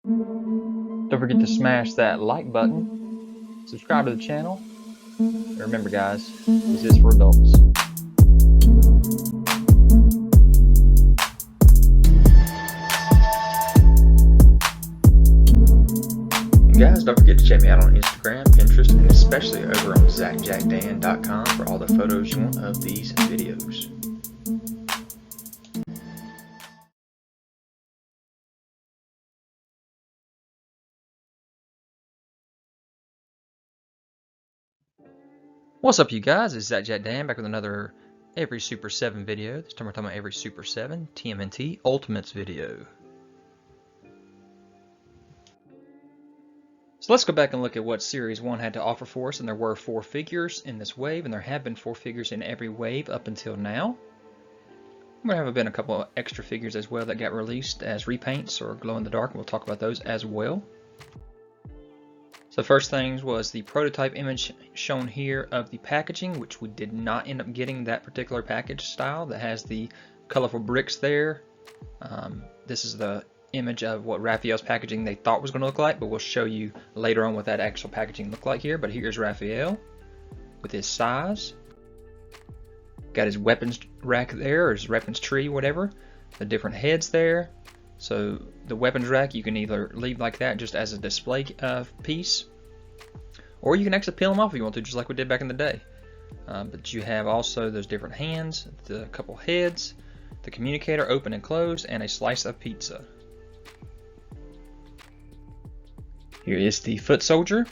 Don't forget to smash that like button, subscribe to the channel, and remember guys, this is for adults. And guys, don't forget to check me out on Instagram, Pinterest, and especially over on ZachJackDan.com for all the photos you want of these videos. What's up you guys, it's ZachJackDan back with another Every Super 7 video. This time we're talking about Every Super 7 TMNT Ultimates video. So let's go back and look at what Series 1 had to offer for us, and there were 4 figures in this wave, and there have been 4 figures in every wave up until now. There have been a couple of extra figures as well that got released as repaints or glow in the dark, and we'll talk about those as well. So first things was the prototype image shown here of the packaging, which we did not end up getting that particular package style that has the colorful bricks there. This is the image of what Raphael's packaging they thought was going to look like, but we'll show you later on what that actual packaging looked like here. But here's Raphael with his size. Got his weapons rack there, or his weapons tree, whatever. The different heads there. So the weapons rack you can either leave like that just as a display piece, or you can actually peel them off if you want to, just like we did back in the day. But you have also those different hands, the couple heads, the communicator open and closed, and a slice of pizza. Here is the foot soldier,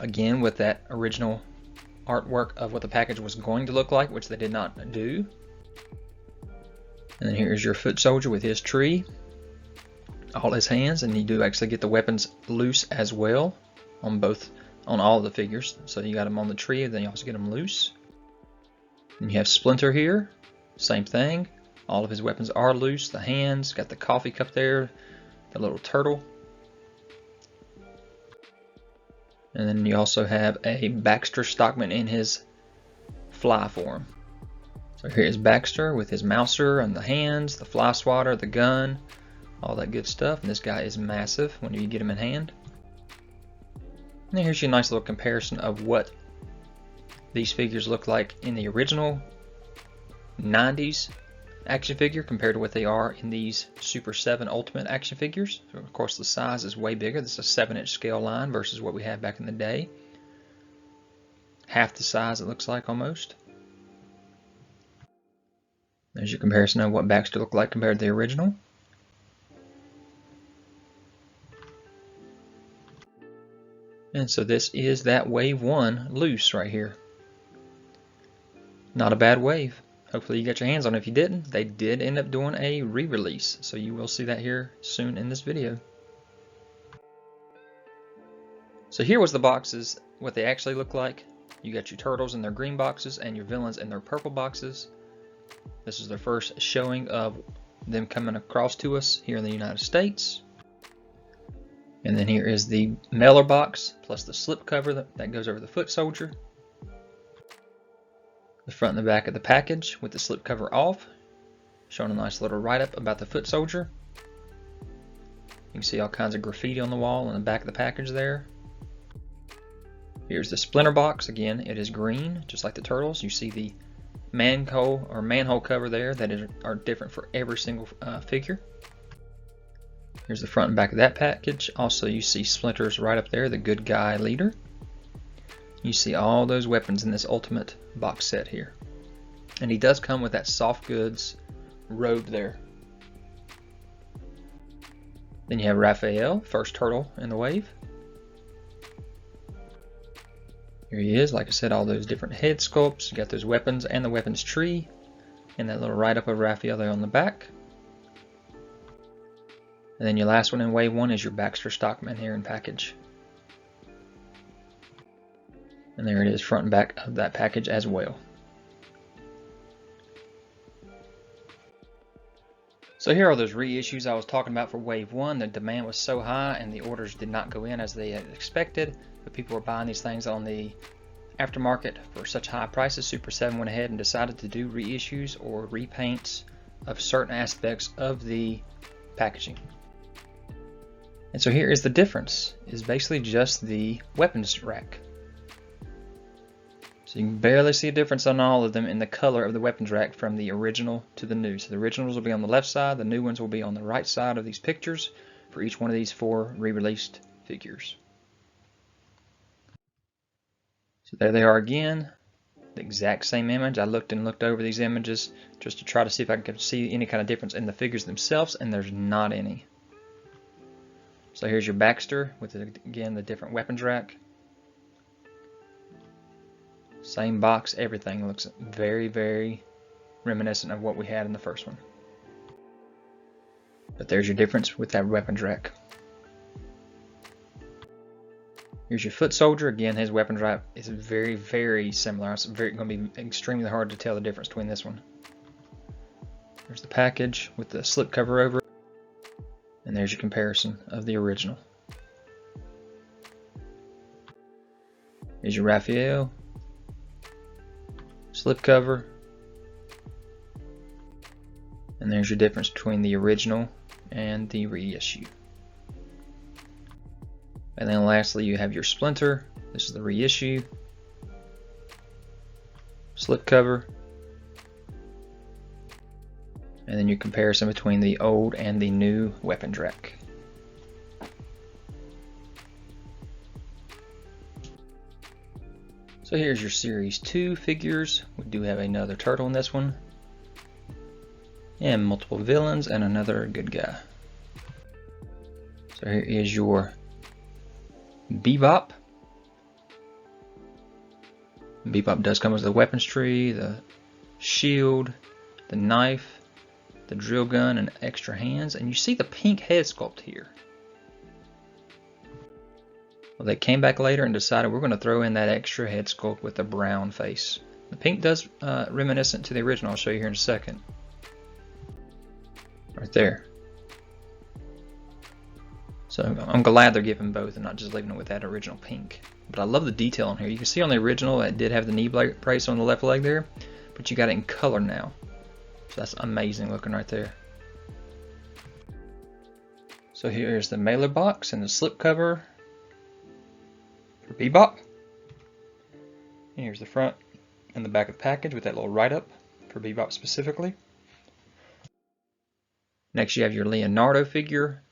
again with that original artwork of what the package was going to look like, which they did not do. And then here's your foot soldier with his tree, all his hands, and you do actually get the weapons loose as well on all of the figures. So you got them on the tree, and then you also get them loose. And you have Splinter here, same thing. All of his weapons are loose. The hands, got the coffee cup there, the little turtle. And then you also have a Baxter Stockman in his fly form. So here is Baxter with his mouser and the hands, the fly swatter, the gun, all that good stuff. And this guy is massive when you get him in hand. And then here's your nice little comparison of what these figures look like in the original 90s action figure compared to what they are in these Super 7 Ultimate action figures. So of course the size is way bigger. This is a 7-inch scale line versus what we had back in the day. Half the size it looks like almost. There's your comparison of what Baxter looked like compared to the original. And so this is that wave 1 loose right here. Not a bad wave. Hopefully you got your hands on it. If you didn't, they did end up doing a re-release. So you will see that here soon in this video. So here was the boxes, what they actually look like. You got your turtles in their green boxes and your villains in their purple boxes. This is their first showing of them coming across to us here in the United States. And then here is the mailer box plus the slip cover that goes over the foot soldier. The front and the back of the package with the slip cover off, showing a nice little write-up about the foot soldier. You can see all kinds of graffiti on the wall in the back of the package there. Here's the Splinter box. Again, it is green, just like the turtles. You see the manhole cover there that are different for every single figure. Here's the front and back of that package. Also, you see Splinter's right up there, the good guy leader. You see all those weapons in this Ultimate box set here. And he does come with that soft goods robe there. Then you have Raphael, first turtle in the wave. Here he is, like I said, all those different head sculpts. You got those weapons and the weapons tree. And that little write-up of Raphael there on the back. And then your last one in wave 1 is your Baxter Stockman here in package. And there it is, front and back of that package as well. So here are those reissues I was talking about for wave 1. The demand was so high and the orders did not go in as they had expected. But people were buying these things on the aftermarket for such high prices. Super 7 went ahead and decided to do reissues or repaints of certain aspects of the packaging. And so here is the difference, is basically just the weapons rack. So you can barely see a difference on all of them in the color of the weapons rack from the original to the new. So the originals will be on the left side, the new ones will be on the right side of these pictures for each one of these 4 re-released figures. So there they are again, the exact same image. I looked over these images just to try to see if I could see any kind of difference in the figures themselves, and there's not any. So here's your Baxter with, again, the different weapons rack. Same box, everything looks very, very reminiscent of what we had in the first one. But there's your difference with that weapons rack. Here's your foot soldier. Again, his weapons rack is very, very similar. It's going to be extremely hard to tell the difference between this one. There's the package with the slip cover over it. And there's your comparison of the original. Here's your Raphael. Slip cover. And there's your difference between the original and the reissue. And then lastly you have your Splinter. This is the reissue. Slip cover. And then your comparison between the old and the new weapons rack. So here's your Series 2 figures. We do have another turtle in this one. And multiple villains and another good guy. So here is your Bebop. Bebop does come with the weapons tree, the shield, the knife, the drill gun, and extra hands. And you see the pink head sculpt here. Well, they came back later and decided we're going to throw in that extra head sculpt with the brown face. The pink does reminiscent to the original. I'll show you here in a second. Right there. So I'm glad they're giving both and not just leaving it with that original pink. But I love the detail on here. You can see on the original it did have the knee brace on the left leg there, but you got it in color now. So that's amazing looking right there. So here's the mailer box and the slip cover for Bebop. And here's the front and the back of the package with that little write-up for Bebop specifically. Next you have your Leonardo figure.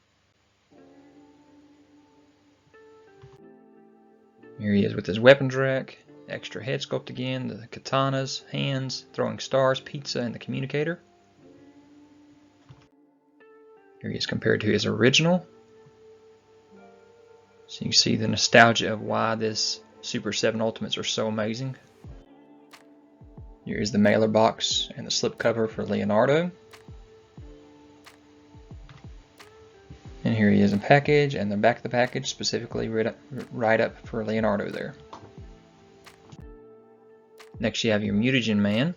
Here he is with his weapons rack, extra head sculpt again, the katanas, hands, throwing stars, pizza, and the communicator. Here he is compared to his original. So you can see the nostalgia of why this Super 7 Ultimates are so amazing. Here is the mailer box and the slip cover for Leonardo. And here he is in package, and the back of the package specifically right up for Leonardo there. Next you have your Mutagen Man.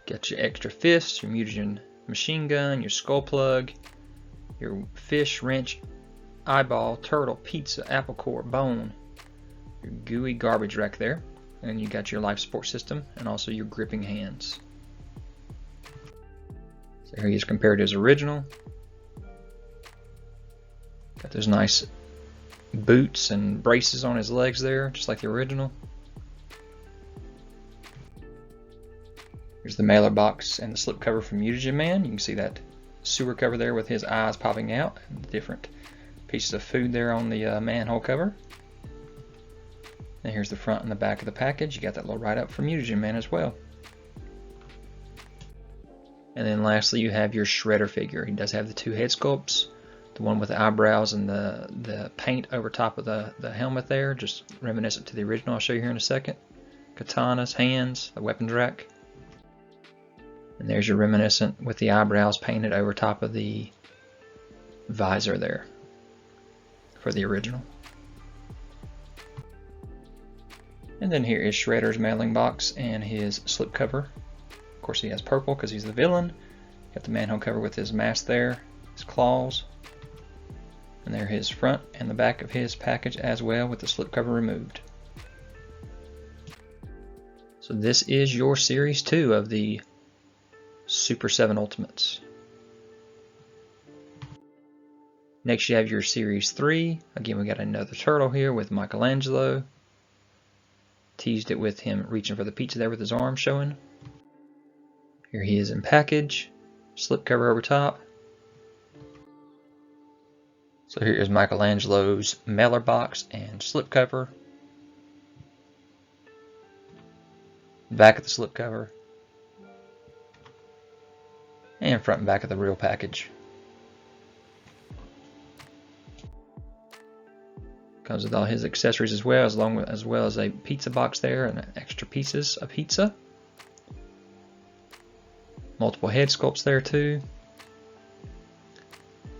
Got your extra fists, your Mutagen machine gun, your skull plug, your fish, wrench, eyeball, turtle, pizza, apple core, bone, your gooey garbage rack there, and you got your life support system and also your gripping hands. So here he is compared to his original. Got those nice boots and braces on his legs there, just like the original. Here's the mailer box and the slip cover from Mutagen Man. You can see that sewer cover there with his eyes popping out, and the different pieces of food there on the manhole cover. And here's the front and the back of the package. You got that little write-up from Mutagen Man as well. And then lastly you have your Shredder figure. He does have the 2 head sculpts. The one with the eyebrows and the paint over top of the helmet there, just reminiscent to the original. I'll show you here in a second. Katanas, hands, the weapons rack. And there's your reminiscent with the eyebrows painted over top of the visor there for the original. And then here is Shredder's mailing box and his slip cover. Of course he has purple because he's the villain. Got the manhole cover with his mask there, his claws. And there his front and the back of his package as well with the slip cover removed. So this is your Series 2 of the Super 7 Ultimates. Next you have your Series 3. Again, we got another turtle here with Michelangelo. Teased it with him reaching for the pizza there with his arm showing. Here he is in package. Slipcover over top. So here is Michelangelo's mailer box and slipcover. Back of the slipcover. And front and back of the real package. Comes with all his accessories as well, as well as a pizza box there and extra pieces of pizza. Multiple head sculpts there too.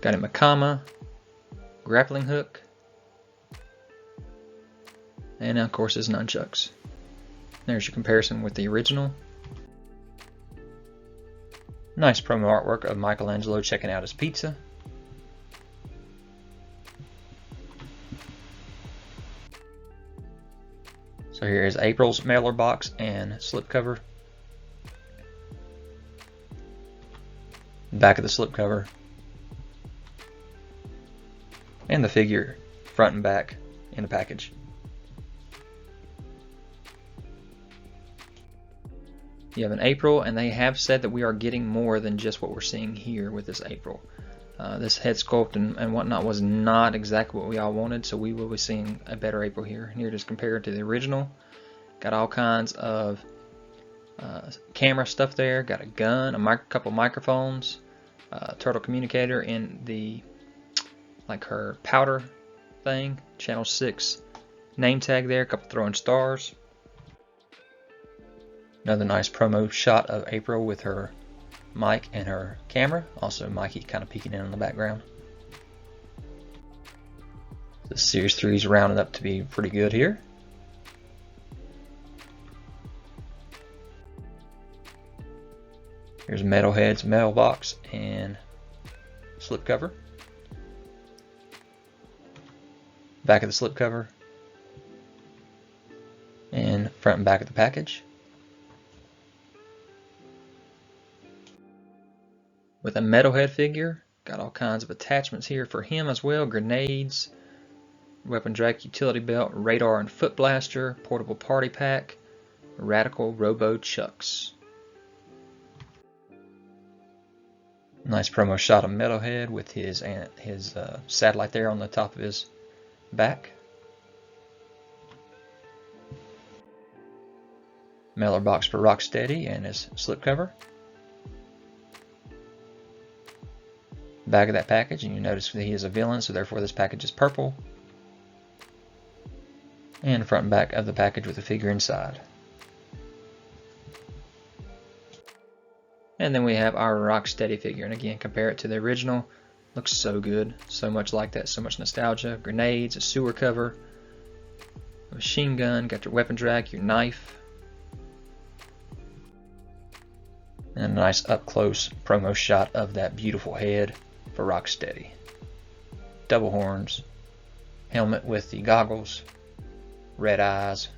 Got him a comma, grappling hook, and now of course his nunchucks. There's your comparison with the original. Nice promo artwork of Michelangelo checking out his pizza. So here is April's mailer box and slipcover. Back of the slipcover. And the figure front and back in the package. You have an April, and they have said that we are getting more than just what we're seeing here with this April. This head sculpt and whatnot was not exactly what we all wanted, so we will be seeing a better April here. Here it is compared to the original. Got all kinds of camera stuff there. Got a gun, a couple microphones, turtle communicator in the like her powder thing, channel 6 name tag there, a couple throwing stars. Another nice promo shot of April with her mic and her camera. Also Mikey kind of peeking in the background. The Series 3 is rounding up to be pretty good here. Here's Metalhead's mailbox and slipcover. Back of the slipcover. And front and back of the package. With a Metalhead figure. Got all kinds of attachments here for him as well. Grenades, weapon drag utility belt, radar and foot blaster, portable party pack, radical robo chucks. Nice promo shot of Metalhead with his satellite there on the top of his back. Mailer box for Rocksteady and his slipcover. Back of that package, and you notice that he is a villain, so therefore this package is purple. And front and back of the package with the figure inside. And then we have our Rocksteady figure, and again, compare it to the original. Looks so good, so much like that, so much nostalgia. Grenades, a sewer cover, a machine gun, got your weapon drag, your knife, and a nice up close promo shot of that beautiful head for Rocksteady. Double horns, helmet with the goggles, red eyes,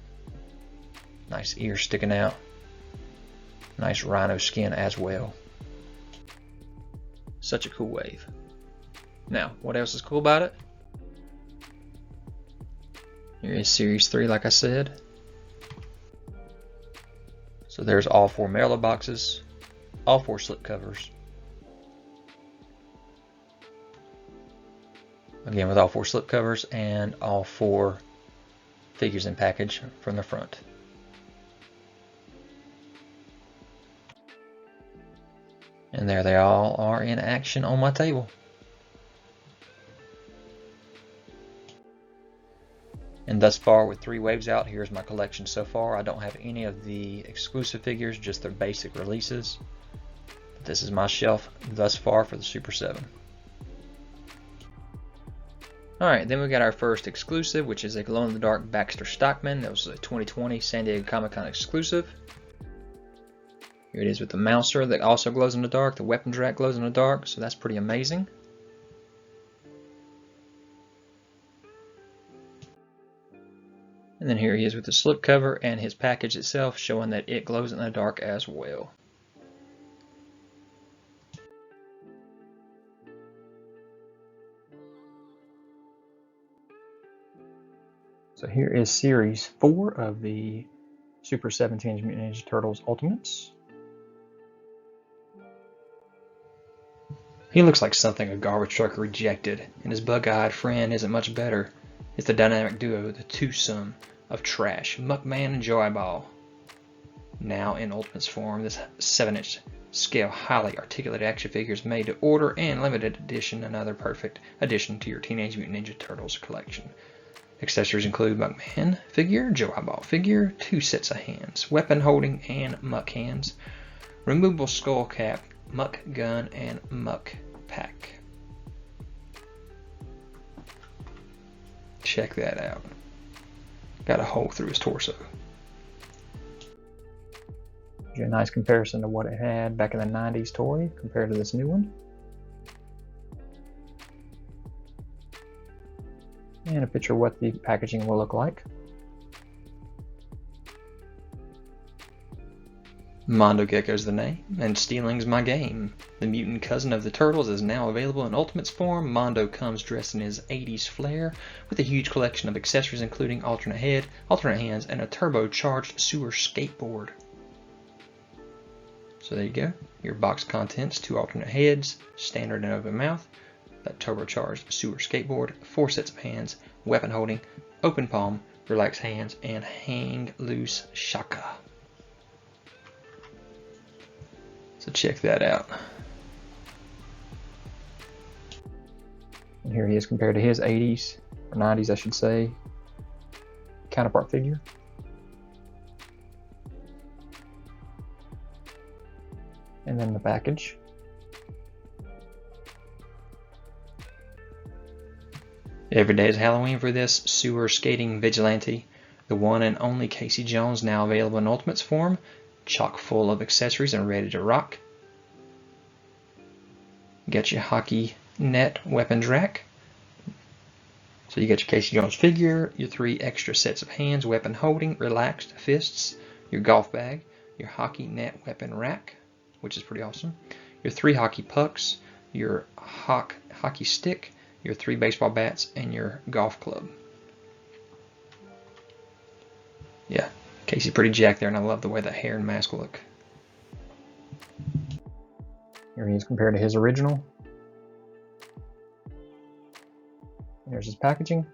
nice ears sticking out, nice rhino skin as well. Such a cool wave. Now, what else is cool about it? Here is Series 3, like I said. So there's all 4 mailer boxes, all 4 slipcovers. Again, with all 4 slipcovers and all 4 figures in package from the front. And there they all are in action on my table. And thus far, with 3 waves out, here's my collection so far. I don't have any of the exclusive figures, just their basic releases. But this is my shelf thus far for the Super 7. Alright, then we got our first exclusive, which is a glow-in-the-dark Baxter Stockman. That was a 2020 San Diego Comic-Con exclusive. Here it is with the Mouser that also glows in the dark. The weapon drag glows in the dark, so that's pretty amazing. And then here he is with the slipcover and his package itself, showing that it glows in the dark as well. So here is Series 4 of the Super 7 Teenage Mutant Ninja Turtles Ultimates. He looks like something a garbage truck rejected, and his bug-eyed friend isn't much better. It's the dynamic duo, the twosome of trash, Muckman and Joe Eyeball. Now in Ultimates form, this 7-inch scale highly articulated action figure is made to order and limited edition, another perfect addition to your Teenage Mutant Ninja Turtles collection. Accessories include Muckman figure, Joe Eyeball figure, 2 sets of hands, weapon holding and muck hands, removable skull cap, muck gun, and muck pack. Check that out. Got a hole through his torso. A nice comparison to what it had back in the 90s toy compared to this new one. And a picture of what the packaging will look like. Mondo Gecko's the name, and stealing's my game. The mutant cousin of the Turtles is now available in Ultimates form. Mondo comes dressed in his 80s flair with a huge collection of accessories including alternate head, alternate hands, and a turbocharged sewer skateboard. So there you go, your box contents, 2 alternate heads, standard and open mouth, that turbocharged sewer skateboard, 4 sets of hands, weapon holding, open palm, relaxed hands, and hang loose shaka. So check that out. And here he is compared to his 80s, or 90s I should say, counterpart figure. And then the package. Every day is Halloween for this sewer skating vigilante. The one and only Casey Jones, now available in Ultimates form, chock full of accessories and ready to rock. You got your hockey net weapons rack. So you got your Casey Jones figure, your 3 extra sets of hands, weapon holding, relaxed fists, your golf bag, your hockey net weapon rack, which is pretty awesome, your 3 hockey pucks, your hockey stick, your 3 baseball bats, and your golf club. Yeah, Casey's pretty jacked there, and I love the way that hair and mask look. Here he is compared to his original. There's his packaging.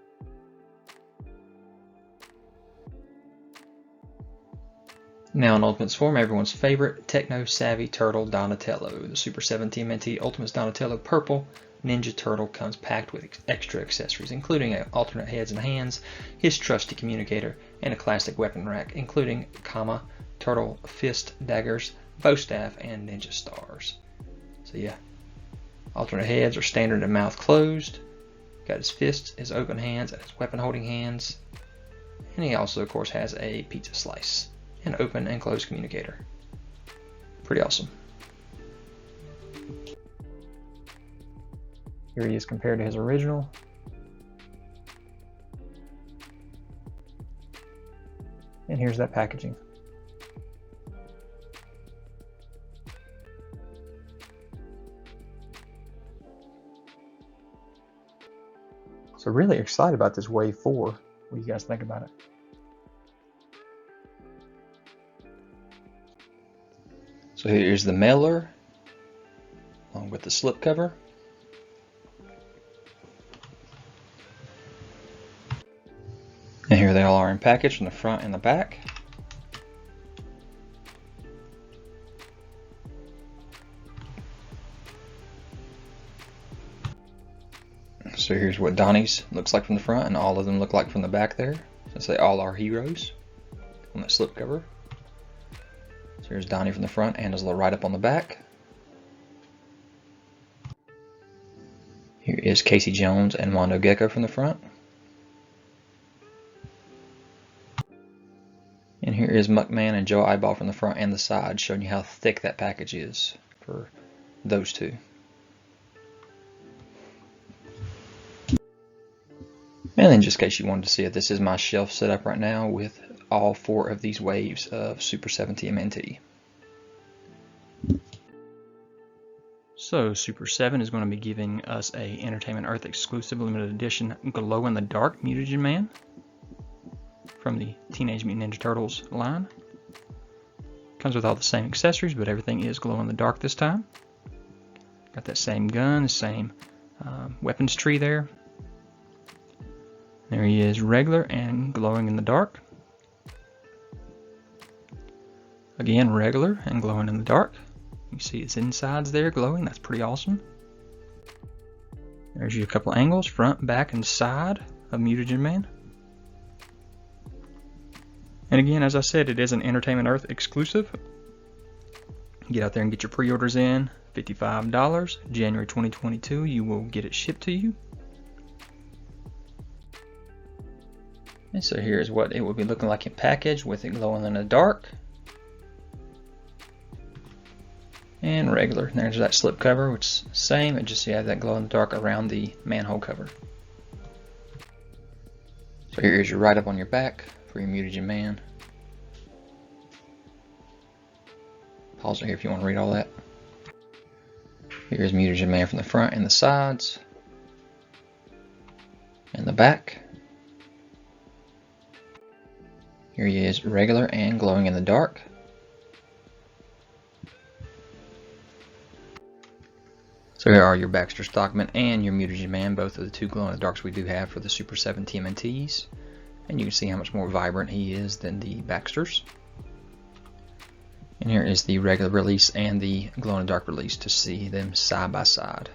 Now in Ultimates form, everyone's favorite techno-savvy turtle Donatello. The Super 7 TMNT Ultimates Donatello Purple Ninja Turtle comes packed with extra accessories, including alternate heads and hands, his trusty communicator, and a classic weapon rack, including turtle fist daggers, bow staff, and ninja stars. So yeah, alternate heads are standard and mouth closed. Got his fists, his open hands, and his weapon holding hands. And he also, of course, has a pizza slice, an open and closed communicator. Pretty awesome. Here he is compared to his original. And here's that packaging. So really excited about this Wave 4. What do you guys think about it? So here's the mailer, along with the slipcover. And here they all are in package from the front and the back. So here's what Donnie's looks like from the front, and all of them look like from the back there, since they all are heroes on that slipcover. So here's Donnie from the front and his little write-up on the back. Here is Casey Jones and Mondo Gecko from the front. And here is Muckman and Joe Eyeball from the front and the side, showing you how thick that package is for those two. And then just in case you wanted to see it, this is my shelf set up right now with all 4 of these waves of Super 7 TMNT. So Super 7 is going to be giving us a Entertainment Earth exclusive limited edition glow-in-the-dark Mutagen Man. from the Teenage Mutant Ninja Turtles line. Comes with all the same accessories, but everything is glow in the dark this time. Got that same gun, the same weapons tree there. There he is, regular and glowing in the dark. Again, regular and glowing in the dark. You can see his insides there glowing. That's pretty awesome. There's your couple angles, front, back, and side of Mutagen Man. And again, as I said, it is an Entertainment Earth exclusive. Get out there and get your pre-orders in. $55, January 2022. You will get it shipped to you. And so here's what it will be looking like in package with it glowing in the dark. And regular. And there's that slip cover, which is the same. It just you have that glow in the dark around the manhole cover. So here's your write-up on your back for your Mutagen Man. Pause it here if you want to read all that. Here's Mutagen Man from the front and the sides. And the back. Here he is, regular and glowing in the dark. So here are your Baxter Stockman and your Mutagen Man, both of the two glow in the darks we do have for the Super7 TMNTs. And you can see how much more vibrant he is than the Baxters. And here is the regular release and the glow in the dark release to see them side by side.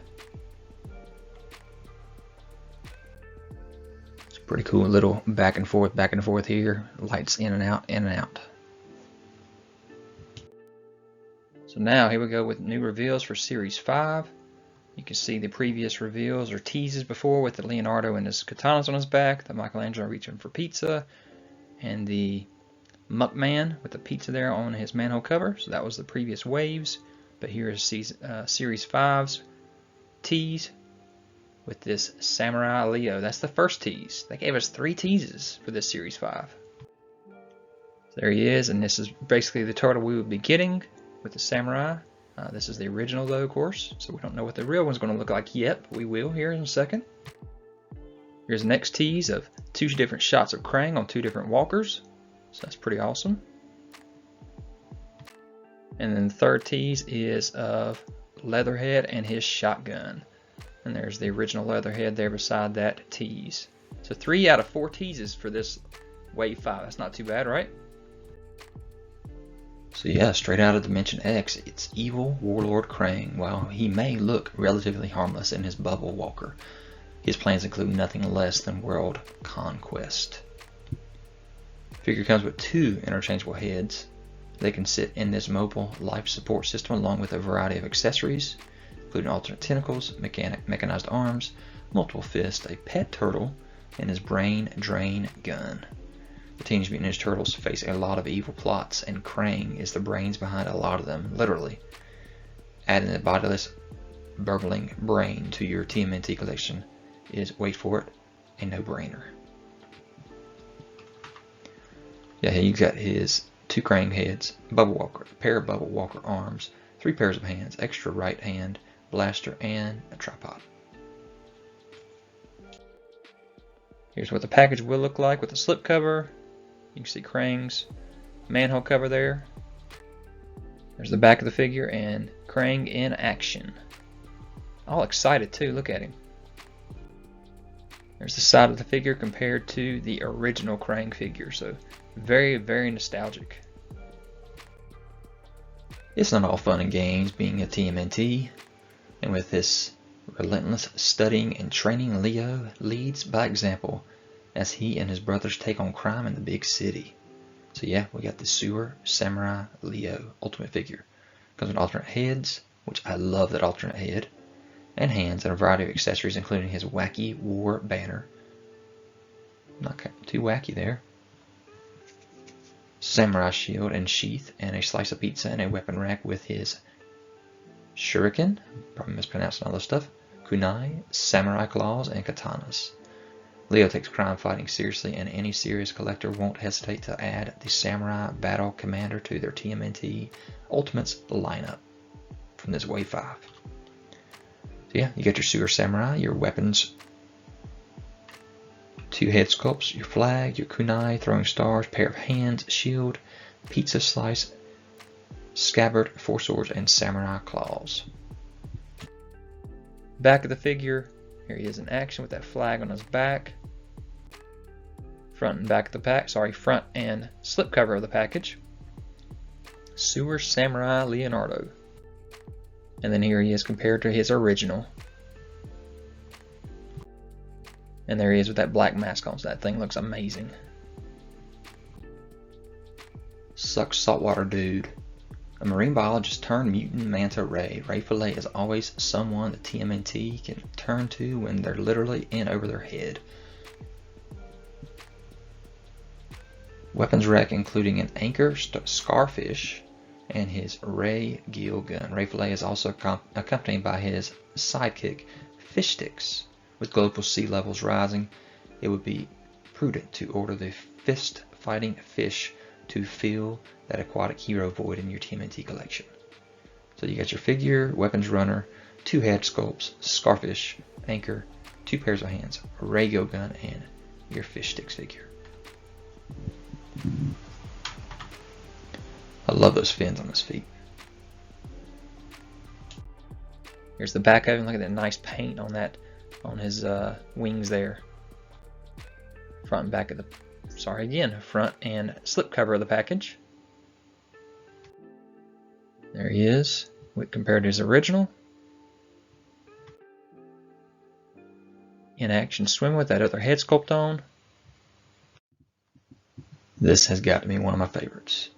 It's a pretty cool little back and forth here. Lights in and out, in and out. So now here we go with new reveals for Series 5. You can see the previous reveals or teases before with the Leonardo and his katanas on his back, the Michelangelo reaching for pizza, and the Muckman with the pizza there on his manhole cover. So that was the previous waves. But here is Series 5's tease with this Samurai Leo. That's the first tease. They gave us 3 teases for this Series 5. So there he is, and this is basically the turtle we would be getting with the Samurai. This is the original though, of course, so we don't know what the real one's going to look like yet, but we will here in a second. Here's the next tease of 2 different shots of Krang on 2 different walkers. So that's pretty awesome. And then the third tease is of Leatherhead and his shotgun. And there's the original Leatherhead there beside that tease. So 3 out of 4 teases for this Wave 5. That's not too bad, right? So yeah, straight out of Dimension X, it's evil Warlord Krang. While he may look relatively harmless in his bubble walker, his plans include nothing less than world conquest. Figure comes with 2 interchangeable heads. They can sit in this mobile life support system along with a variety of accessories, including alternate tentacles, mechanized arms, multiple fists, a pet turtle, and his brain drain gun. The Teenage Mutant Ninja Turtles face a lot of evil plots, and Krang is the brains behind a lot of them, literally. Adding the bodiless, burbling brain to your TMNT collection is, wait for it, a no-brainer. Yeah, you got his 2 Krang heads, Bubble Walker, a pair of Bubble Walker arms, 3 pairs of hands, extra right hand, blaster, and a tripod. Here's what the package will look like with the slipcover. You can see Krang's manhole cover there. There's the back of the figure and Krang in action. All excited too, look at him. There's the side of the figure compared to the original Krang figure, so very, very nostalgic. It's not all fun and games being a TMNT, and with this relentless studying and training, Leo leads by example as he and his brothers take on crime in the big city. So yeah, we got the Sewer Samurai Leo ultimate figure. Comes with alternate heads, which I love that alternate head, and hands, and a variety of accessories including his wacky war banner. Not too wacky there. Samurai shield and sheath, and a slice of pizza and a weapon rack with his shuriken, probably mispronouncing all this stuff, kunai, samurai claws, and katanas. Leo takes crime fighting seriously, and any serious collector won't hesitate to add the Samurai Battle Commander to their TMNT Ultimates lineup from this Wave 5. So yeah, you got your Sewer Samurai, your weapons 2 head sculpts, your flag, your kunai, throwing stars, pair of hands, shield, pizza slice, scabbard, 4 swords, and samurai claws. Back of the figure, here he is in action with that flag on his back. Front and back of the pack, front and slipcover of the package. Sewer Samurai Leonardo. And then here he is compared to his original. And there he is with that black mask on, so that thing looks amazing. Sucks saltwater dude. A marine biologist turned mutant manta ray. Ray Fillet is always someone the TMNT can turn to when they're literally in over their head. Weapons rack including an anchor, scarfish, and his ray gill gun. Ray Fillet is also accompanied by his sidekick, fish sticks. With global sea levels rising, it would be prudent to order the fist-fighting fish to fill that aquatic hero void in your TMNT collection. So you got your figure, weapons runner, 2 head sculpts, scarfish, anchor, 2 pairs of hands, a ray gill gun, and your fish sticks figure. I love those fins on his feet. Here's the back of him. Look at that nice paint on that, on his wings there. Front and back of the, front and slipcover of the package. There he is, compared to his original. In action swimming with that other head sculpt on. This has got to be one of my favorites.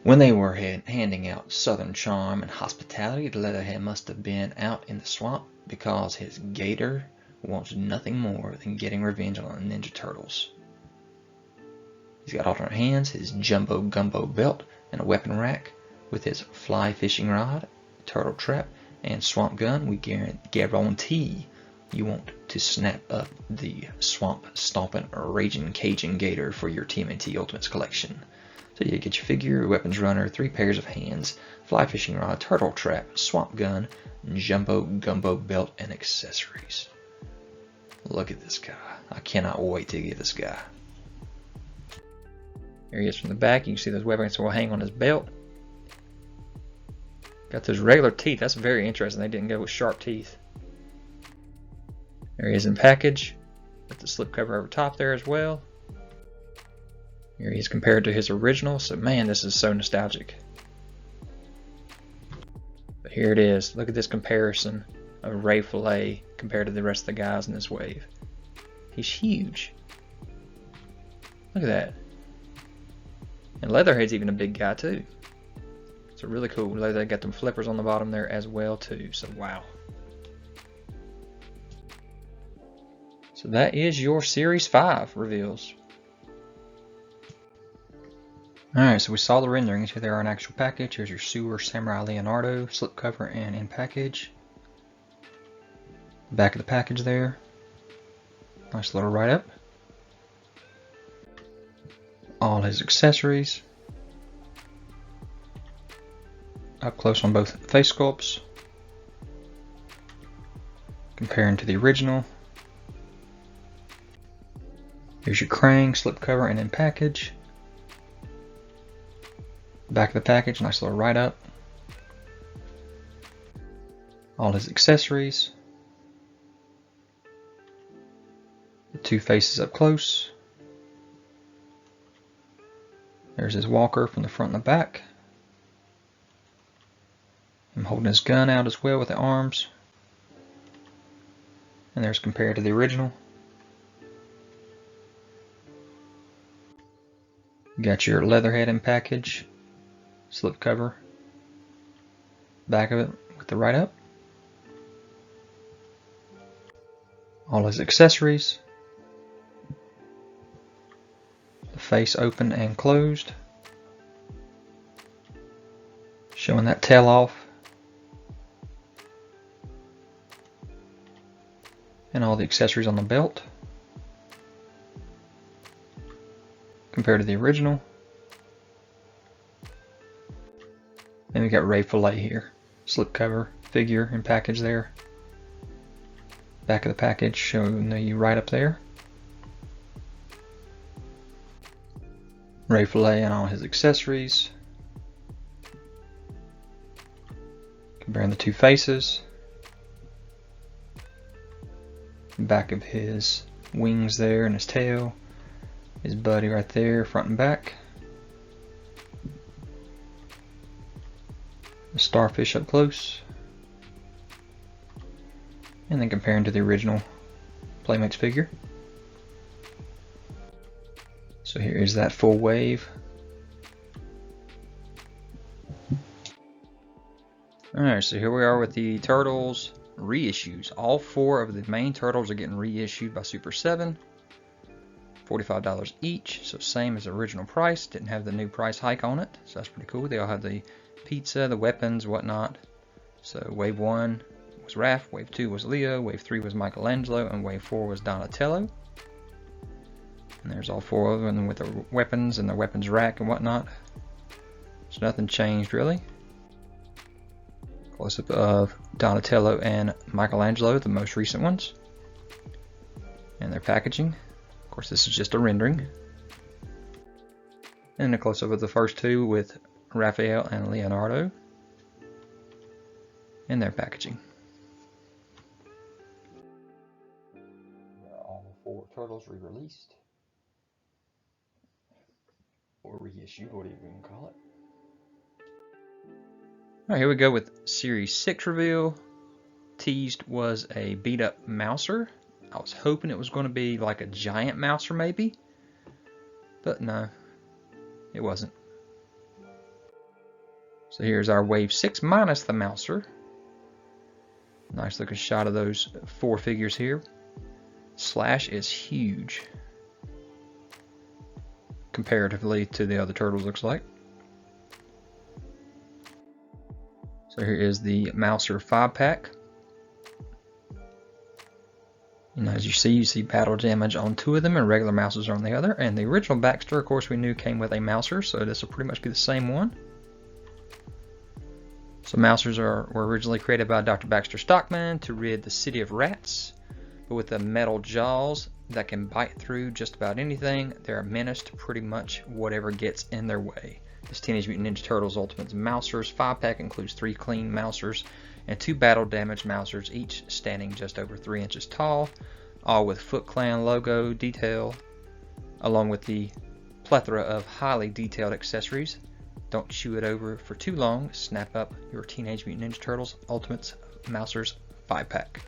When they were handing out Southern charm and hospitality, the Leatherhead must have been out in the swamp because his gator wants nothing more than getting revenge on the Ninja Turtles. He's got alternate hands, his jumbo gumbo belt, and a weapon rack with his fly fishing rod, turtle trap, and swamp gun. We guarantee you want to snap up the swamp stomping raging Cajun gator for your TMNT Ultimates collection. So you get your figure, weapons runner, 3 pairs of hands, fly fishing rod, turtle trap, swamp gun, jumbo gumbo belt, and accessories. Look at this guy. I cannot wait to get this guy. Here he is from the back. You can see those weapons will hang on his belt. Got those regular teeth. That's very interesting. They didn't go with sharp teeth. There he is in package. With the slipcover over top there as well. Here he is compared to his original. So man, this is so nostalgic. But here it is. Look at this comparison of Ray Fillet compared to the rest of the guys in this wave. He's huge. Look at that. And Leatherhead's even a big guy too. So really cool. They got them flippers on the bottom there as well too. So wow. So that is your Series 5 reveals. Alright, so we saw the renderings. Here they are in actual package. Here's your Sewer Samurai Leonardo, slipcover and in package. Back of the package there. Nice little write-up. All his accessories. Up close on both face sculpts. Comparing to the original. Here's your Krang, slipcover and in package. Back of the package, nice little write-up. All his accessories. The 2 faces up close. There's his walker from the front and the back. Him holding his gun out as well with the arms. And there's compared to the original. You got your Leatherhead in package. Slipcover. Back of it with the write-up. All his accessories. The face open and closed. Showing that tail off. And all the accessories on the belt. Compared to the original. Then we got Ray Fillet here. Slipcover, figure, and package there. Back of the package showing the write-up there. Ray fillet and all his accessories. Comparing the two faces. Back of his wings there and his tail. His buddy right there, front and back. The starfish up close. And then comparing to the original Playmates figure. So here is that full wave. Alright, so here we are with the Turtles reissues. All 4 of the main Turtles are getting reissued by Super7. $45 each, so same as the original price. Didn't have the new price hike on it, so that's pretty cool. They all have the pizza, the weapons, whatnot. So wave 1 was Raph, wave 2 was Leo, wave 3 was Michelangelo, and wave 4 was Donatello. And there's all 4 of them with the weapons and the weapons rack and whatnot. So nothing changed really. Close up of Donatello and Michelangelo, the most recent ones. And their packaging. Of course, this is just a rendering. And a close up of the first 2 with Raphael and Leonardo. And their packaging. All 4 Turtles re-released. Or reissued, what do you even call it? Alright, here we go with Series 6 reveal. Teased was a beat up Mouser. I was hoping it was going to be like a giant Mouser maybe. But no, it wasn't. So here's our Wave 6 minus the Mouser. Nice looking shot of those 4 figures here. Slash is huge. Comparatively to the other Turtles, looks like. So here is the Mouser 5-pack. And as you see battle damage on 2 of them and regular Mousers on the other. And the original Baxter, of course, we knew came with a Mouser, so this will pretty much be the same one. So Mousers were originally created by Dr. Baxter Stockman to rid the city of rats. But with the metal jaws that can bite through just about anything, they're a menace to pretty much whatever gets in their way. This Teenage Mutant Ninja Turtles Ultimate Mousers 5-pack includes 3 clean Mousers and 2 battle damaged Mousers, each standing just over 3 inches tall, all with Foot Clan logo detail, along with the plethora of highly detailed accessories. Don't chew it over for too long. Snap up your Teenage Mutant Ninja Turtles Ultimate Mousers 5-pack.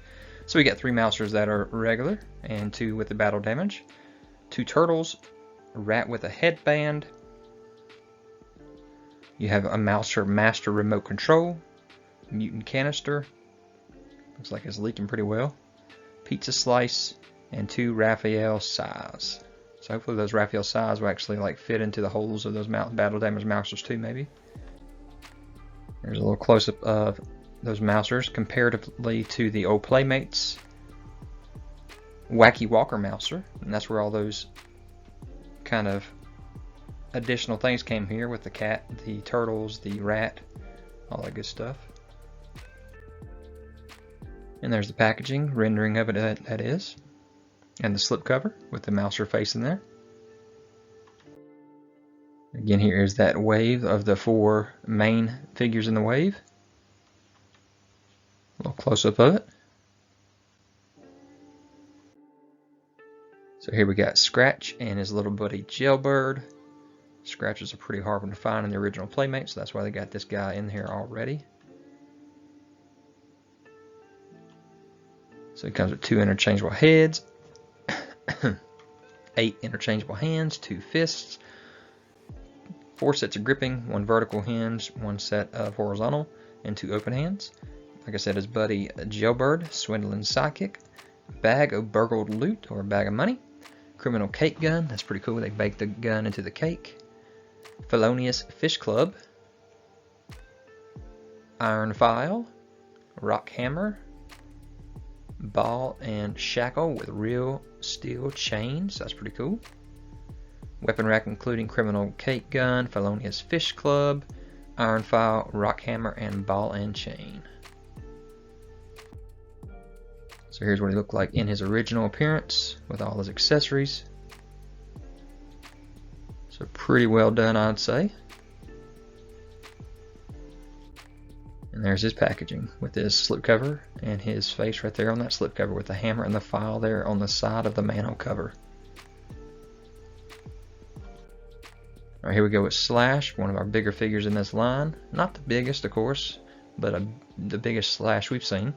So we got 3 Mousers that are regular and 2 with the battle damage. 2 Turtles, a rat with a headband. You have a Mouser Master Remote Control, Mutant Canister. Looks like it's leaking pretty well. Pizza Slice, and 2 Raphael Size. So hopefully those Raphael Size will actually like fit into the holes of those battle damage Mousers too, maybe. There's a little close up of those Mousers comparatively to the old Playmates Wacky Walker Mouser, and that's where all those kind of additional things came here with the cat, the turtles, the rat, all that good stuff. And there's the packaging, rendering of it that is, and the slipcover with the Mouser face in there. Again, here is that wave of the 4 main figures in the wave. A little close-up of it. So here we got Scratch and his little buddy Jailbird. Scratch is a pretty hard one to find in the original Playmate, so that's why they got this guy in here already. So he comes with 2 interchangeable heads, 8 interchangeable hands, 2 fists, 4 sets of gripping, 1 vertical hinge, 1 set of horizontal, and 2 open hands. Like I said, his buddy Jailbird, Swindling Sidekick, bag of burgled loot or bag of money, criminal cake gun, that's pretty cool, they baked the gun into the cake, felonious fish club, iron file, rock hammer, ball and shackle with real steel chains, that's pretty cool. Weapon rack including criminal cake gun, felonious fish club, iron file, rock hammer, and ball and chain. So here's what he looked like in his original appearance with all his accessories. So pretty well done, I'd say. And there's his packaging with his slipcover and his face right there on that slipcover with the hammer and the file there on the side of the manhole cover. Alright, here we go with Slash, one of our bigger figures in this line. Not the biggest, of course, but the biggest Slash we've seen.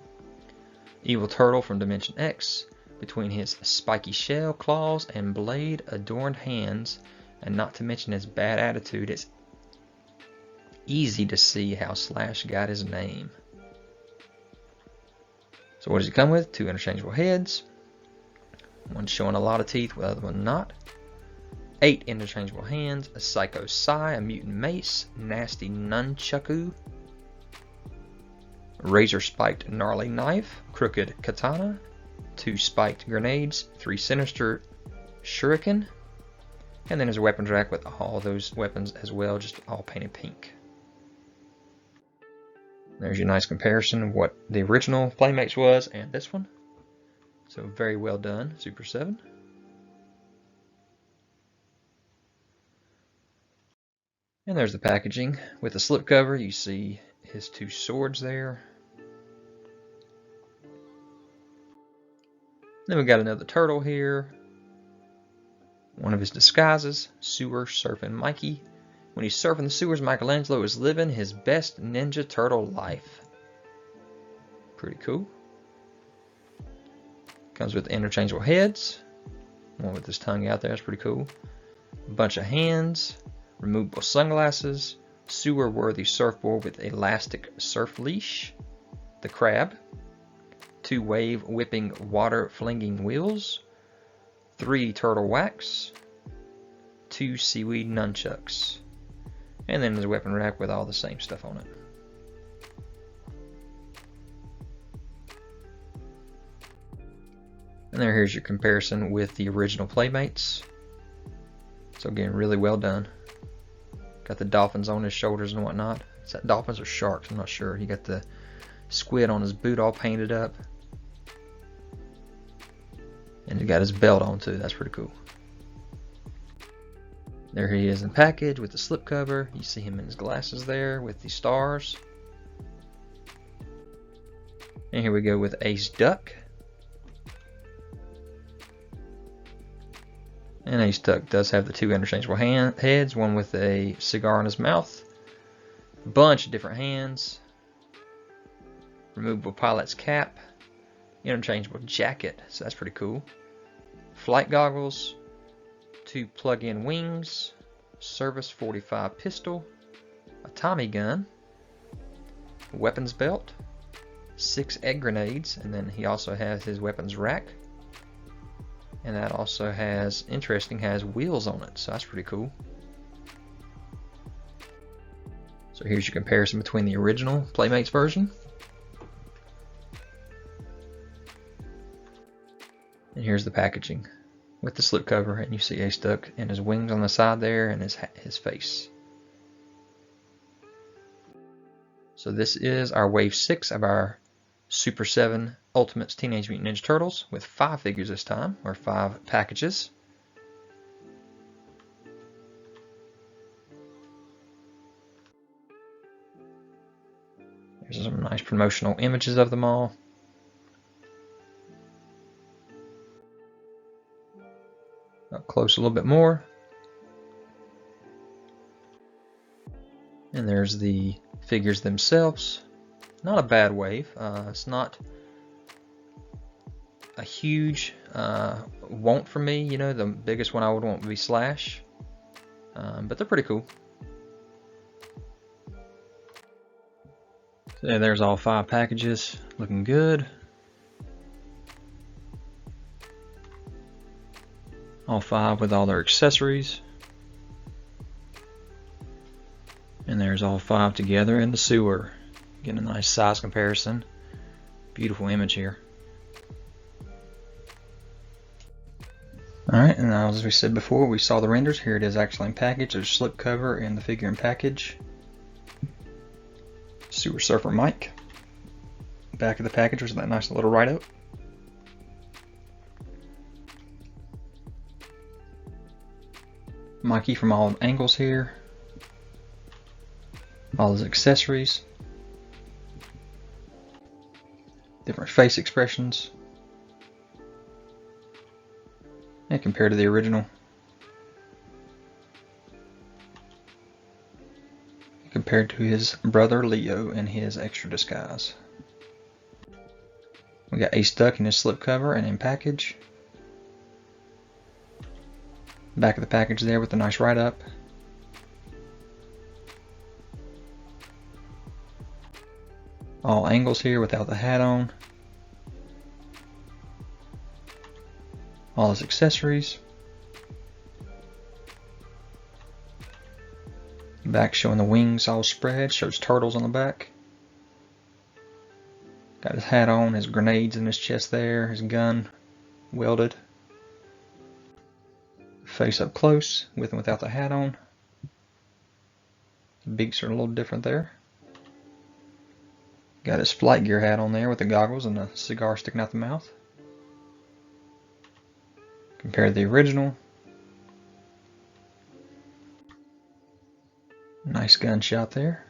Evil Turtle from Dimension X. Between his spiky shell, claws, and blade adorned hands, and not to mention his bad attitude, it's easy to see how Slash got his name. So what does he come with? 2 interchangeable heads. One showing a lot of teeth, the other one not. 8 interchangeable hands, a Psycho Sai, a Mutant Mace, Nasty Nunchaku, Razor Spiked Gnarly Knife, Crooked Katana, 2 Spiked Grenades, 3 Sinister Shuriken, and then there's a weapons rack with all those weapons as well, just all painted pink. There's your nice comparison of what the original Playmates was and this one. So very well done, Super 7. And there's the packaging with the slipcover. You see his 2 swords there. Then we got another turtle here. One of his disguises, Sewer Surfing Mikey. When he's surfing the sewers, Michelangelo is living his best Ninja Turtle life. Pretty cool. Comes with interchangeable heads. One with his tongue out there, that's pretty cool. A bunch of hands. Removable sunglasses, sewer-worthy surfboard with elastic surf leash, the crab, 2 wave-whipping, water-flinging wheels, 3 turtle wax, 2 seaweed nunchucks, and then there's a weapon rack with all the same stuff on it. And here's your comparison with the original Playmates. So again, really well done. Got the dolphins on his shoulders and whatnot. Is that dolphins or sharks? I'm not sure. He got the squid on his boot all painted up. And he got his belt on too. That's pretty cool. There he is in the package with the slipcover. You see him in his glasses there with the stars. And here we go with Ace Duck. And Ace Duck does have the 2 interchangeable heads, one with a cigar in his mouth, a bunch of different hands, removable pilot's cap, interchangeable jacket, so that's pretty cool, flight goggles, 2 plug-in wings, service 45 pistol, a Tommy gun, a weapons belt, 6 egg grenades, and then he also has his weapons rack. And that also has, has wheels on it, so that's pretty cool. So here's your comparison between the original Playmates version and here's the packaging with the slipcover, and you see Ace Duck and his wings on the side there and his face. So this is our Wave 6 of our Super 7 Ultimates Teenage Mutant Ninja Turtles with 5 figures this time, or 5 packages. There's some nice promotional images of them all. Up close a little bit more. And there's the figures themselves. Not a bad wave. It's not a huge want for me. You know, the biggest one I would want would be Slash. But they're pretty cool. So yeah, there's all 5 packages. Looking good. All 5 with all their accessories. And there's all 5 together in the sewer. Getting a nice size comparison. Beautiful image here. Alright, and as we said before, we saw the renders. Here it is actually in package. There's slipcover and the figure in package. Sewer Surfer Mike. Back of the package was that nice little write-up. Mikey from all angles here. All his accessories. Different face expressions. And compared to the original. Compared to his brother Leo and his extra disguise. We got Ace Duck in his slipcover and in package. Back of the package there with a nice write-up. All angles here without the hat on. All his accessories. Back showing the wings all spread, shows turtles on the back. Got his hat on, his grenades in his chest there, his gun welded. Face up close, with and without the hat on. The beaks are a little different there. Got his flight gear hat on there with the goggles and the cigar sticking out the mouth. Compared to the original. Nice gunshot there.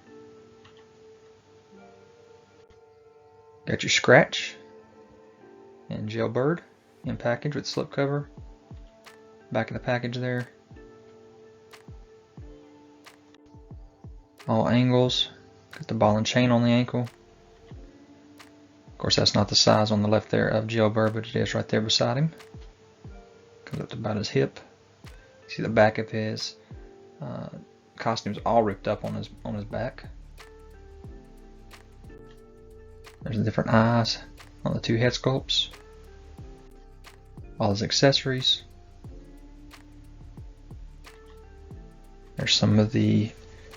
Got your Scratch and Jailbird in package with slipcover. Back of the package there. All angles. Got the ball and chain on the ankle. Of course, that's not the size on the left there of Jailbird, but it is right there beside him. Comes up to about his hip. See the back of his costume's all ripped up on his back. There's the different eyes on the two head sculpts. All his accessories. There's some of the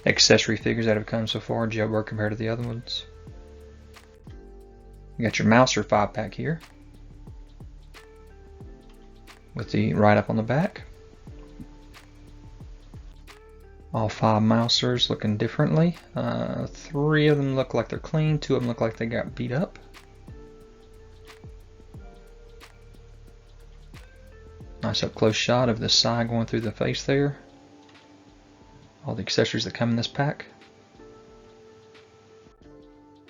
accessory figures that have come so far, Jailbird compared to the other ones. You got your Mouser 5-pack here with the write-up on the back. All 5 Mousers looking differently. 3 of them look like they're clean, 2 of them look like they got beat up. Nice up close shot of the side going through the face there. All the accessories that come in this pack.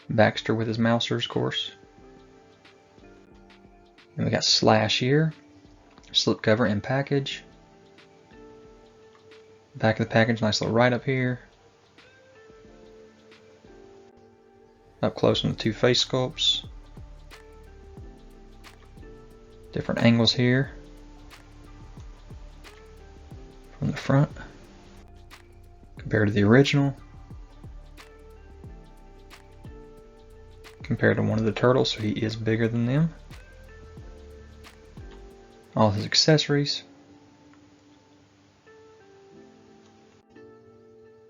Baxter with his Mousers, of course. And we got Slash here. Slipcover and package. Back of the package, nice little write-up here. Up close on the 2 face sculpts. Different angles here. From the front. Compared to the original. Compared to one of the turtles, so he is bigger than them. All his accessories.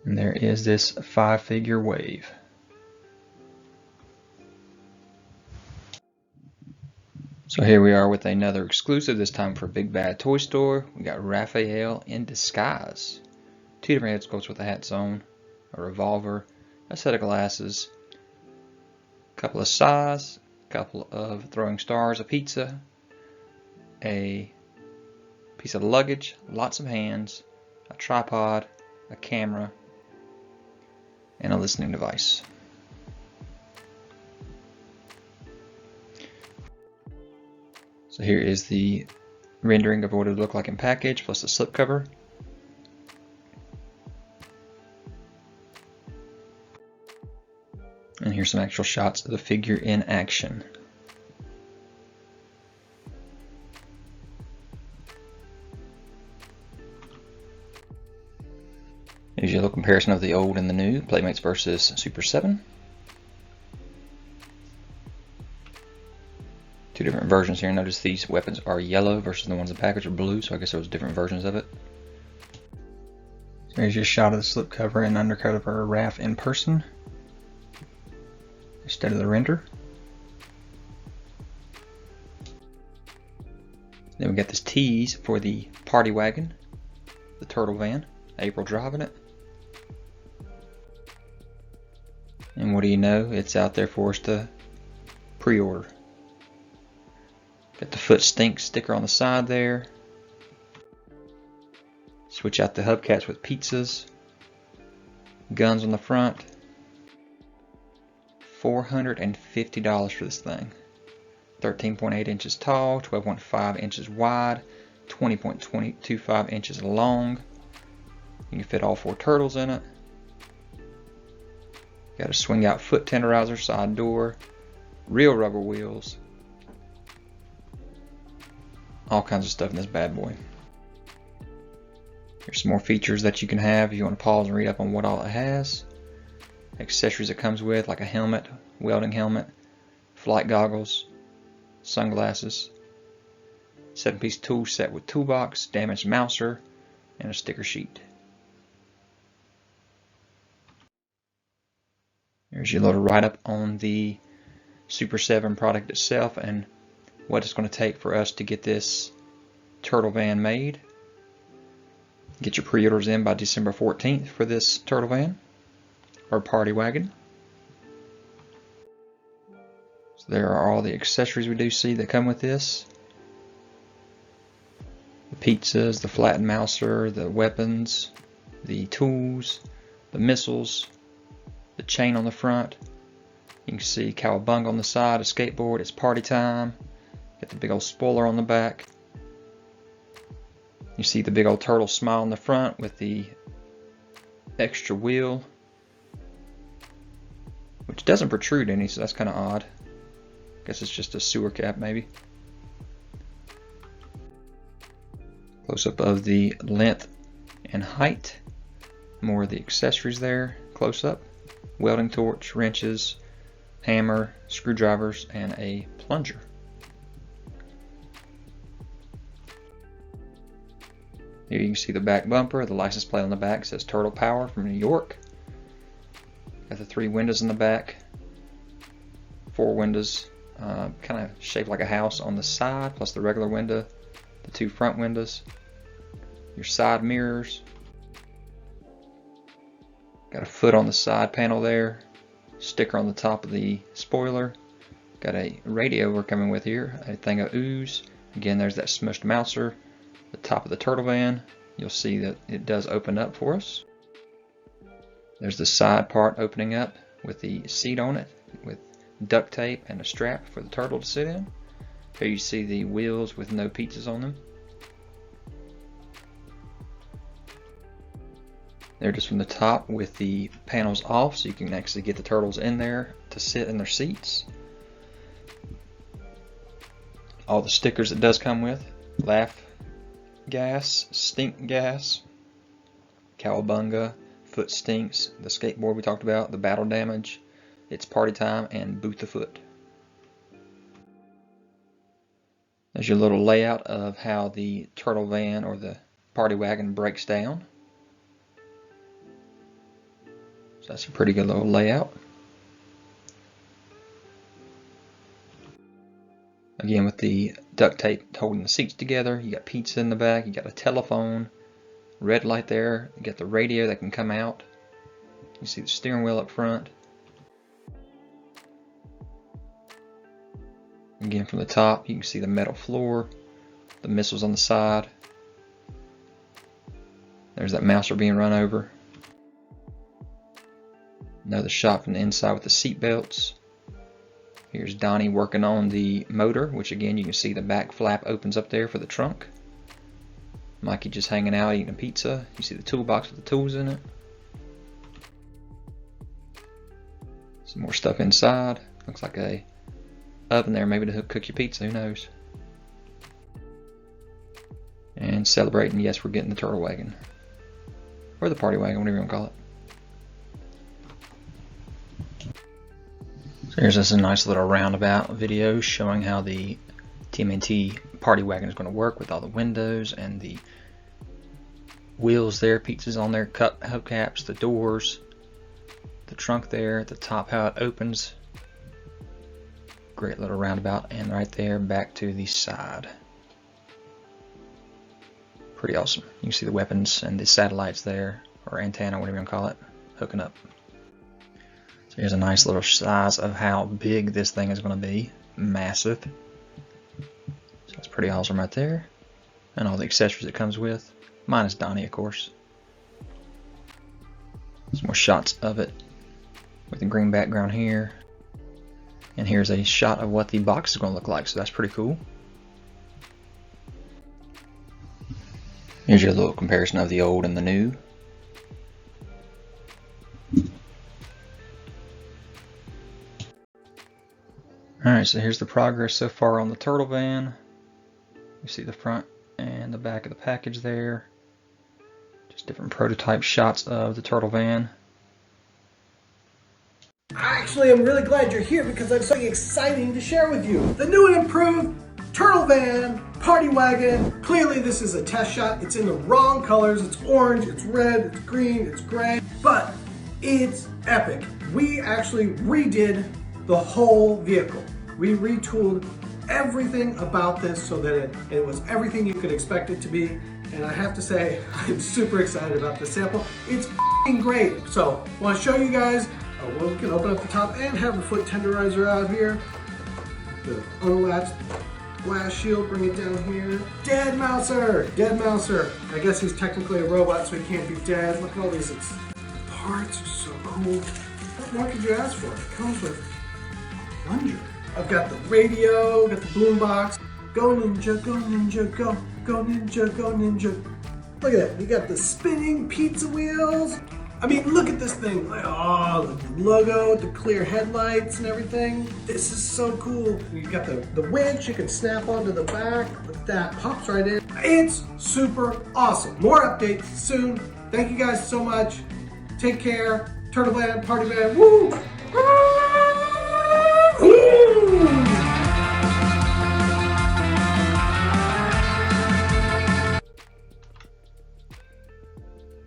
And there is this 5-figure wave. So here we are with another exclusive, this time for Big Bad Toy Store. We got Raphael in disguise. 2 different head sculpts with the hats on, a revolver, a set of glasses, a couple of sais, a couple of throwing stars, a pizza, a piece of luggage, lots of hands, a tripod, a camera, and a listening device. So here is the rendering of what it would look like in package, plus the slipcover. And here's some actual shots of the figure in action. Here's your little comparison of the old and the new, Playmates versus Super7. 2 different versions here. Notice these weapons are yellow versus the ones in the package are blue, so I guess there was different versions of it. So here's your shot of the slipcover and undercover of Raph in person instead of the render. Then we got this tease for the party wagon, the turtle van, April driving it. And what do you know, it's out there for us to pre-order. Got the Foot Stink sticker on the side there. Switch out the hubcaps with pizzas. Guns on the front. $450 for this thing. 13.8 inches tall, 12.5 inches wide, 20.25 inches long. You can fit all 4 turtles in it. Got a swing out foot tenderizer, side door, real rubber wheels. All kinds of stuff in this bad boy. Here's some more features that you can have if you want to pause and read up on what all it has. Accessories it comes with, like a helmet, welding helmet, flight goggles, sunglasses, 7-piece tool set with toolbox, damaged mouser, and a sticker sheet. There's your little write-up on the Super7 product itself and what it's going to take for us to get this turtle van made. Get your pre-orders in by December 14th for this turtle van or party wagon. So there are all the accessories we do see that come with this. The pizzas, the flattened mouser, the weapons, the tools, the missiles, the chain on the front. You can see cowabunga on the side, a skateboard, it's party time. Got the big old spoiler on the back. You see the big old turtle smile on the front with the extra wheel, which doesn't protrude any, so that's kind of odd. Guess it's just a sewer cap maybe. Close up of the length and height. More of the accessories there, close up. Welding torch, wrenches, hammer, screwdrivers, and a plunger. Here you can see the back bumper. The license plate on the back says Turtle Power from New York. Got the 3 windows in the back. 4 windows, kind of shaped like a house on the side, plus the regular window. The 2 front windows. Your side mirrors. Got a foot on the side panel there. Sticker on the top of the spoiler. Got a radio we're coming with here. A thing of ooze. Again, there's that smushed mouser. The top of the turtle van. You'll see that it does open up for us. There's the side part opening up with the seat on it with duct tape and a strap for the turtle to sit in. Here you see the wheels with no pizzas on them. They're just from the top with the panels off, so you can actually get the turtles in there to sit in their seats. All the stickers it does come with: laugh gas, stink gas, cowabunga, foot stinks, the skateboard we talked about, the battle damage, it's party time, and boot the foot. There's your little layout of how the turtle van or the party wagon breaks down. So that's a pretty good little layout. Again, with the duct tape holding the seats together, you got pizza in the back, you got a telephone, red light there, you got the radio that can come out. You see the steering wheel up front. Again, from the top, you can see the metal floor, the missiles on the side. There's that mouser being run over. Another shot from the inside with the seat belts. Here's Donnie working on the motor, which again you can see the back flap opens up there for the trunk. Mikey just hanging out eating a pizza. You see the toolbox with the tools in it. Some more stuff inside. Looks like a oven there, maybe to cook your pizza, who knows. And celebrating, yes, we're getting the turtle wagon. Or the party wagon, whatever you want to call it. So here's just a nice little roundabout video showing how the TMNT party wagon is going to work with all the windows and the wheels there, pizzas on there, hubcaps, the doors, the trunk there, the top, how it opens. Great little roundabout, and right there back to the side. Pretty awesome. You can see the weapons and the satellites there, or antenna, whatever you want to call it, hooking up. So here's a nice little size of how big this thing is going to be. Massive. So that's pretty awesome right there. and all the accessories it comes with, minus Donnie, of course. Some more shots of it with the green background here. And here's a shot of what the box is going to look like, so that's pretty cool. Here's your little comparison of the old and the new. Alright, so here's the progress so far on the turtle van. You see the front and the back of the package there. Just different prototype shots of the turtle van. Actually, I'm really glad you're here because I have something exciting to share with you. The new and improved turtle van, party wagon. Clearly this is a test shot. It's in the wrong colors. It's orange, it's red, it's green, it's gray, but it's epic. We actually redid the whole vehicle. We retooled everything about this so that it was everything you could expect it to be. And I have to say, I'm super excited about this sample. It's f***ing great. So I want to show you guys. We can open up the top and have the foot tenderizer out here. The unlatched glass shield, bring it down here. Dead Mouser! Dead Mouser. I guess he's technically a robot, so he can't be dead. Look at all these parts, are so cool. What more could you ask for? It comes with a plunger. I've got the radio, got the boom box. Go ninja, go ninja, go. Go ninja, go ninja. Look at that, you got the spinning pizza wheels. I mean, look at this thing. Oh, the logo, the clear headlights and everything. This is so cool. You've got the winch, you can snap onto the back. Look at that, pops right in. It's super awesome. More updates soon. Thank you guys so much. Take care. Turtle Van, Party Van, woo!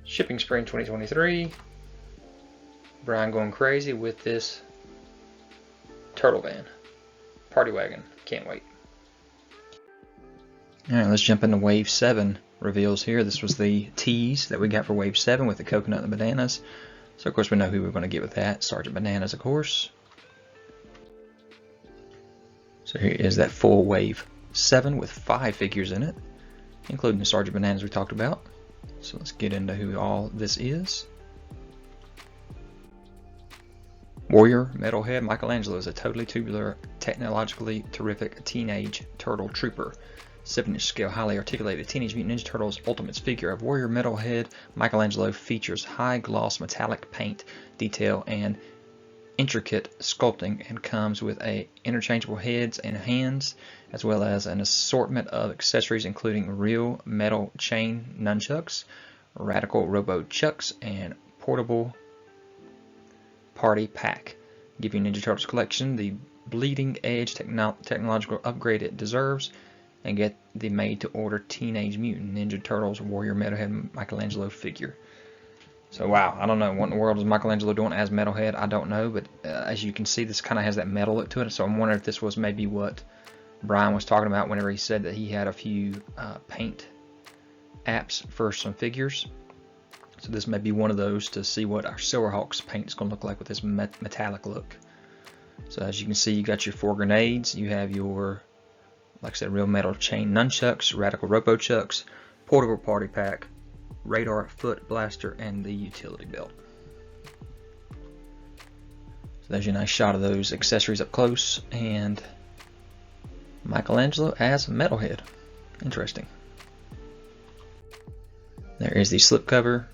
Shipping spring 2023. Brian going crazy with this turtle van. Party wagon. Can't wait. Alright, let's jump into Wave 7 reveals here. This was the tease that we got for Wave 7 with the coconut and the bananas. So of course we know who we're going to get with that. Sergeant Bananas, of course. So here is that full Wave 7 with 5 figures in it, including the Sergeant Bananas we talked about. So let's get into who all this is. Warrior Metalhead Michelangelo is a totally tubular, technologically terrific teenage turtle trooper. 7-inch scale, highly articulated Teenage Mutant Ninja Turtles Ultimates figure of Warrior Metalhead Michelangelo features high gloss metallic paint detail and intricate sculpting, and comes with interchangeable heads and hands, as well as an assortment of accessories including real metal chain nunchucks, radical robo chucks, and portable party pack. Give your Ninja Turtles collection the bleeding edge technological upgrade it deserves, and get the made-to-order Teenage Mutant Ninja Turtles Warrior Metalhead Michelangelo figure. So wow, I don't know what in the world is Michelangelo doing as Metalhead. I don't know, but as you can see, this kind of has that metal look to it. So I'm wondering if this was maybe what Brian was talking about whenever he said that he had a few paint apps for some figures. So this may be one of those to see what our Silverhawks paint is going to look like with this metallic look. So as you can see, you got your 4 grenades. You have your, like I said, real metal chain nunchucks, radical robo chucks, portable party pack, radar foot blaster, and the utility belt. So there's your nice shot of those accessories up close, and Michelangelo as Metalhead. Interesting. There is the slipcover,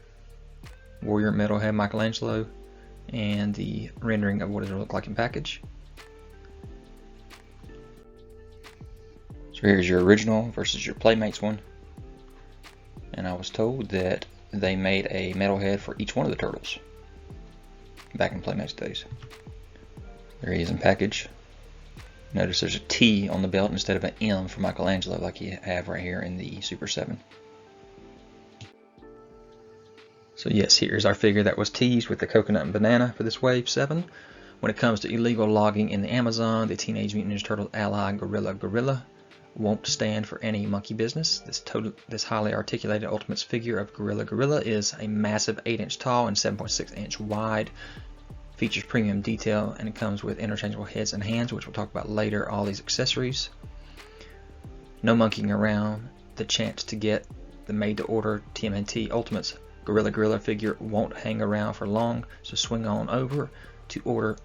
Warrior Metalhead Michelangelo, and the rendering of what it'll look like in package. So here's your original versus your Playmates one. And I was told that they made a Metalhead for each one of the turtles back in Playmates days. There he is in package. Notice there's a T on the belt instead of an M for Michelangelo like you have right here in the Super 7. So yes, here's our figure that was teased with the coconut and banana for this Wave 7. When it comes to illegal logging in the Amazon, the Teenage Mutant Ninja Turtle ally Gorilla won't stand for any monkey business. This highly articulated Ultimates figure of Gorilla is a massive 8-inch tall and 7.6-inch wide. Features premium detail, and it comes with interchangeable heads and hands, which we'll talk about later. All these accessories. No monkeying around. the chance to get the made-to-order TMNT Ultimates Gorilla figure won't hang around for long, so swing on over to the order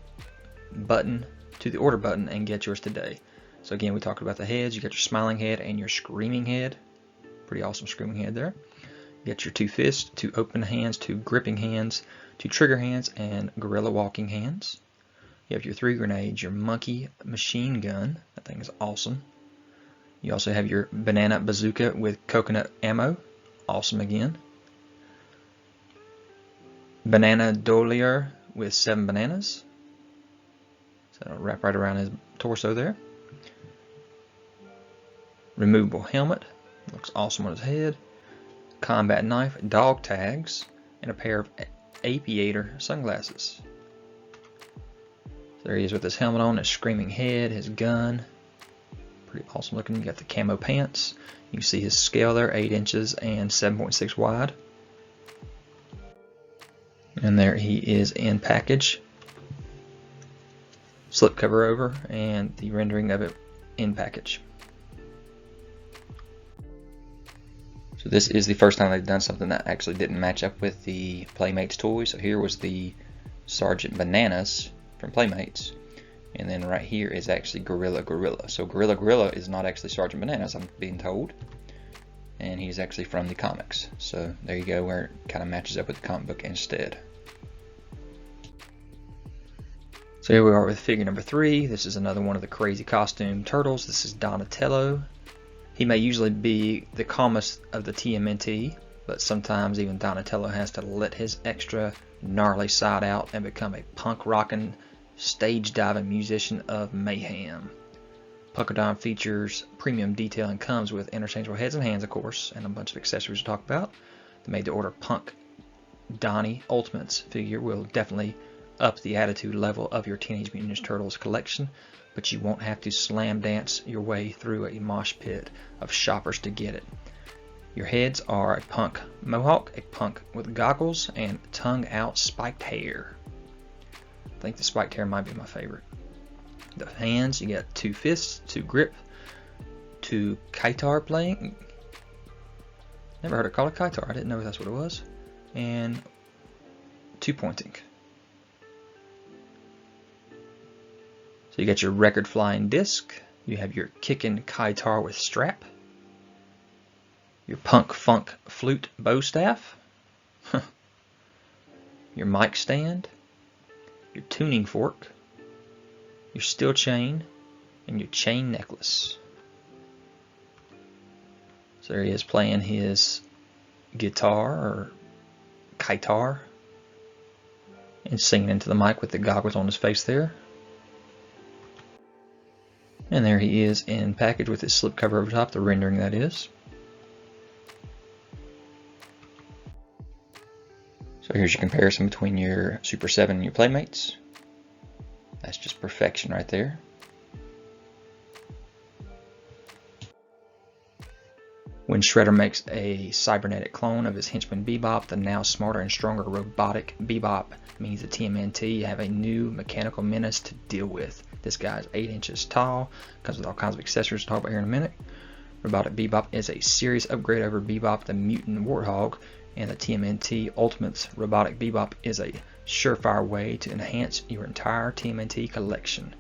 button and get yours today. So again, we talked about the heads. You got your smiling head and your screaming head. Pretty awesome screaming head there. You got your 2 fists, 2 open hands, 2 gripping hands, 2 trigger hands, and gorilla walking hands. You have your 3 grenades, your monkey machine gun. That thing is awesome. You also have your banana bazooka with coconut ammo. Awesome again. Banana dolier with 7 bananas. So that'll wrap right around his torso there. Removable helmet. Looks awesome on his head. Combat knife, dog tags, and a pair of aviator sunglasses. There he is with his helmet on, his screaming head, his gun. Pretty awesome looking. You got the camo pants. You can see his scale there, 8 inches and 7.6 wide. And there he is in package. Slip cover over and the rendering of it in package. So this is the first time they've done something that actually didn't match up with the Playmates toy. So here was the Sergeant Bananas from Playmates, and then right here is actually Gorilla. So Gorilla is not actually Sergeant Bananas, I'm being told, and he's actually from the comics. So there you go, where it kind of matches up with the comic book instead. So here we are with figure number 3. This is another one of the crazy costume turtles. This is Donatello. He may usually be the calmest of the TMNT, but sometimes even Donatello has to let his extra gnarly side out and become a punk rockin', stage diving musician of mayhem. Puckerdime features premium detailing, comes with interchangeable heads and hands, of course, and a bunch of accessories to talk about. The made-to-order Punk Donnie Ultimates figure will definitely up the attitude level of your Teenage Mutant Ninja Turtles collection, but you won't have to slam dance your way through a mosh pit of shoppers to get it. Your heads are a punk mohawk, a punk with goggles, and tongue-out spiked hair. I think the spiked hair might be my favorite. The hands, you got 2 fists, 2 grip, 2 guitar playing. Never heard it called a guitar. I didn't know that's what it was. And 2 pointing. So you got your record flying disc. You have your kicking guitar with strap. Your punk funk flute bow staff. Your mic stand. Your tuning fork. Your steel chain. And your chain necklace. So there he is playing his guitar or guitar and singing into the mic with the goggles on his face there. And there he is in package with his slipcover over top, the rendering that is. So here's your comparison between your Super7 and your Playmates. That's just perfection right there. When Shredder makes a cybernetic clone of his henchman Bebop, the now smarter and stronger robotic Bebop means the TMNT have a new mechanical menace to deal with. This guy is 8 inches tall, comes with all kinds of accessories to talk about here in a minute. Robotic Bebop is a serious upgrade over Bebop the Mutant Warthog, and the TMNT Ultimates Robotic Bebop is a surefire way to enhance your entire TMNT collection.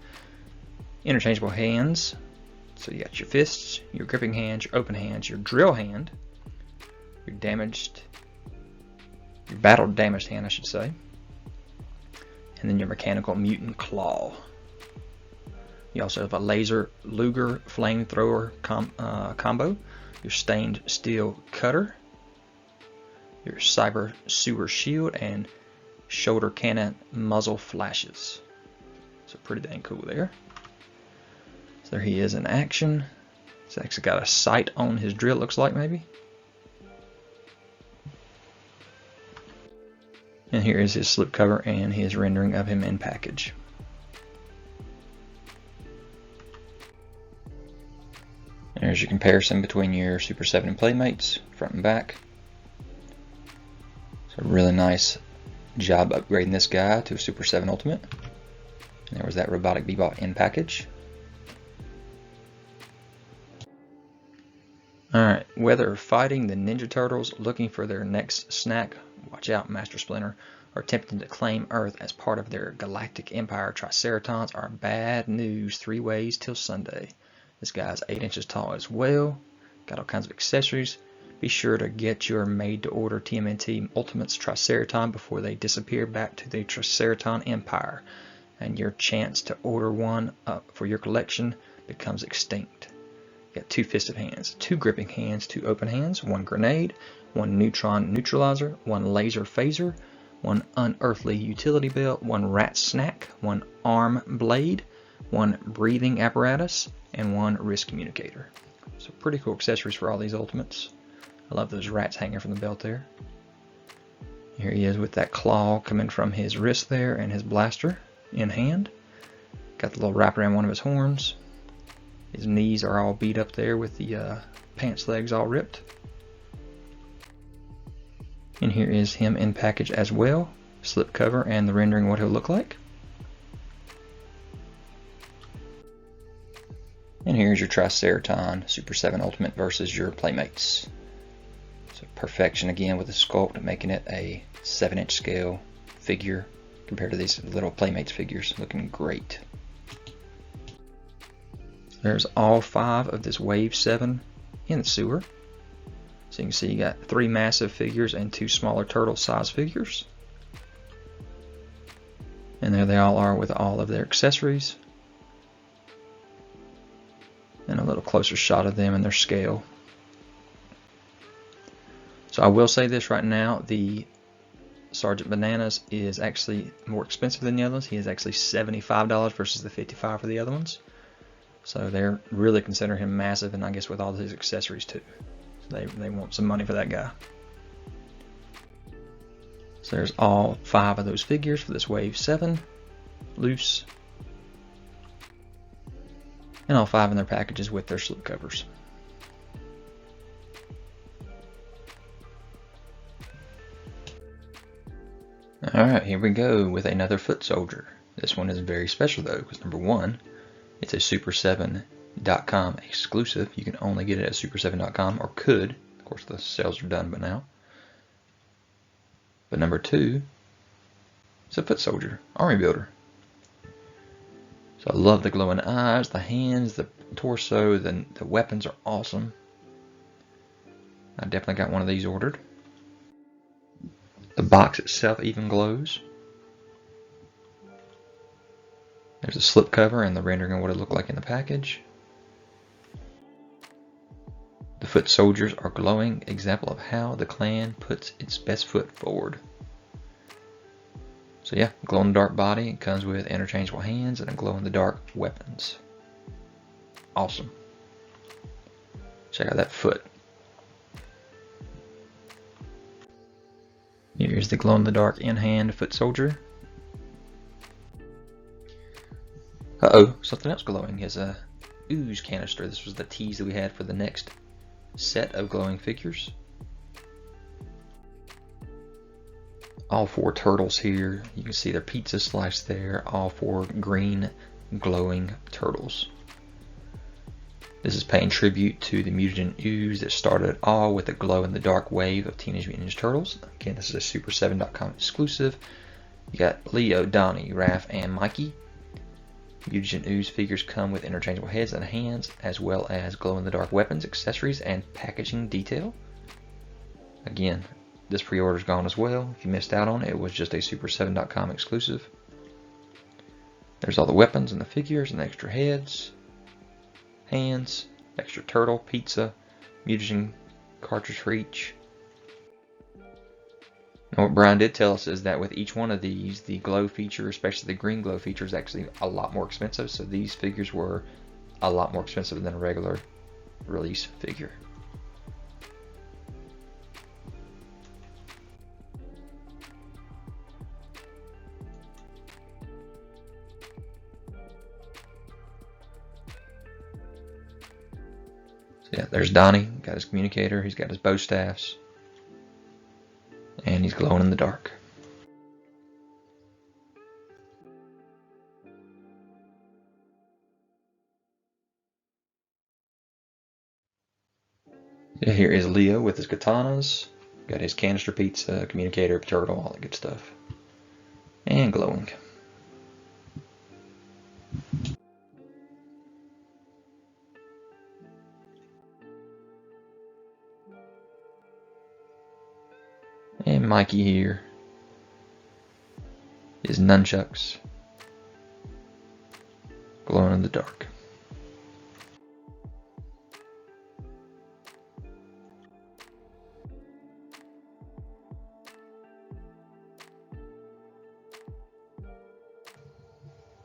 Interchangeable hands. So you got your fists, your gripping hands, your open hands, your drill hand, your battle damaged hand, I should say, and then your mechanical mutant claw. You also have a laser Luger flamethrower combo, your stained steel cutter, your cyber sewer shield, and shoulder cannon muzzle flashes. So pretty dang cool there. So there he is in action. He's actually got a sight on his drill, looks like maybe. And here is his slipcover and his rendering of him in package. There's your comparison between your Super7 and Playmates, front and back. So really nice job upgrading this guy to a Super7 Ultimate. And there was that Robotic Bebop in package. Alright, whether fighting the Ninja Turtles, looking for their next snack, watch out Master Splinter, or attempting to claim Earth as part of their galactic empire, Triceratons are bad news 3 ways till Sunday. This guy's 8 inches tall as well, got all kinds of accessories. Be sure to get your made-to-order TMNT Ultimates Triceraton before they disappear back to the Triceraton Empire, and your chance to order one up for your collection becomes extinct. You got 2 fisted hands, 2 gripping hands, 2 open hands, 1 grenade, 1 neutron neutralizer, 1 laser phaser, 1 unearthly utility belt, 1 rat snack, 1 arm blade, 1 breathing apparatus, and 1 wrist communicator. So pretty cool accessories for all these ultimates. I love those rats hanging from the belt there. Here he is with that claw coming from his wrist there and his blaster in hand. Got the little wrap around one of his horns. His knees are all beat up there with the pants legs all ripped. And here is him in package as well. Slip cover and the rendering of what he'll look like. And here's your Triceraton Super7 Ultimate versus your Playmates. So perfection again with the sculpt, making it a 7-inch scale figure compared to these little Playmates figures. Looking great. There's all 5 of this Wave 7 in the sewer. So you can see you got 3 massive figures and 2 smaller turtle size figures. And there they all are with all of their accessories. And a little closer shot of them and their scale. So I will say this right now, the Sergeant Bananas is actually more expensive than the others. He is actually $75 versus the $55 for the other ones. So they're really considering him massive, and I guess with all his accessories too. So they want some money for that guy. So there's all 5 of those figures for this Wave 7, loose. And all 5 in their packages with their slip covers. Alright, here we go with another foot soldier. This one is very special though, because number 1, it's a Super7.com exclusive. You can only get it at Super7.com, or could. Of course, the sales are done by now. But number 2, it's a foot soldier, army builder. So I love the glowing eyes, the hands, the torso, the weapons are awesome. I definitely got one of these ordered. The box itself even glows. There's a slip cover and the rendering of what it looked like in the package. The foot soldiers are glowing example of how the clan puts its best foot forward. So yeah, glow in the dark body. It comes with interchangeable hands and a glow in the dark weapons. Awesome. Check out that foot. Here's the glow in the dark in-hand foot soldier. Uh-oh, something else glowing is a ooze canister. This was the tease that we had for the next set of glowing figures. All 4 turtles here. You can see their pizza slice there. All 4 green glowing turtles. This is paying tribute to the Mutant ooze that started it all with the glow in the dark wave of Teenage Mutant Ninja Turtles. Again, this is a Super7.com exclusive. You got Leo, Donnie, Raph, and Mikey. Mutant ooze figures come with interchangeable heads and hands, as well as glow in the dark weapons, accessories, and packaging detail. Again, this pre-order's gone as well. If you missed out on it, it was just a Super7.com exclusive. There's all the weapons and the figures and the extra heads, hands, extra turtle, pizza, mutagen cartridge for each. And what Brian did tell us is that with each one of these, the glow feature, especially the green glow feature, is actually a lot more expensive. So these figures were a lot more expensive than a regular release figure. So yeah, there's Donnie, got his communicator, he's got his bow staffs, and he's glowing in the dark. Here is Leo with his katanas. Got his canister pizza, communicator, turtle, all that good stuff. And glowing. And Mikey here. His nunchucks. Glowing in the dark.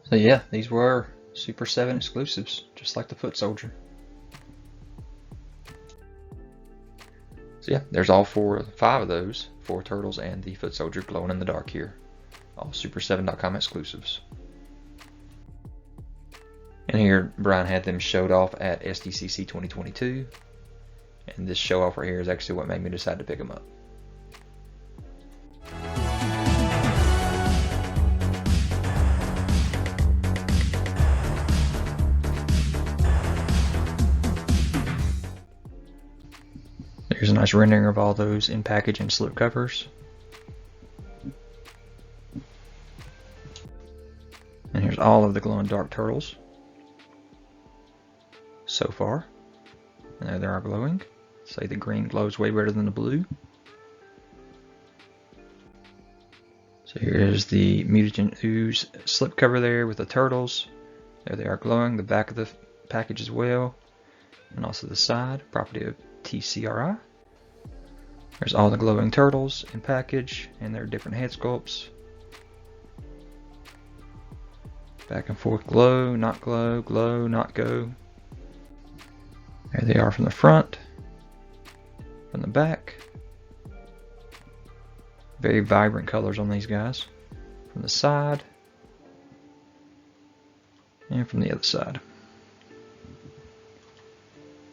So yeah, these were Super 7 exclusives, just like the Foot Soldier. So yeah, there's all 5 of those, 4 turtles and the Foot Soldier glowing in the dark here. All Super7.com exclusives. And here Brian had them showed off at SDCC 2022. And this show off right here is actually what made me decide to pick them up. Here's a nice rendering of all those in package and slip covers. And here's all of the glow in dark turtles so far. And there they are glowing. Say the green glows way better than the blue. So here is the Mutant Ooze slipcover there with the turtles. There they are glowing. The back of the package as well. And also the side, property of TCRI. There's all the glowing turtles in package and their different head sculpts. Back and forth glow, not glow, glow, not go. There they are from the front, from the back. Very vibrant colors on these guys. From the side, and from the other side.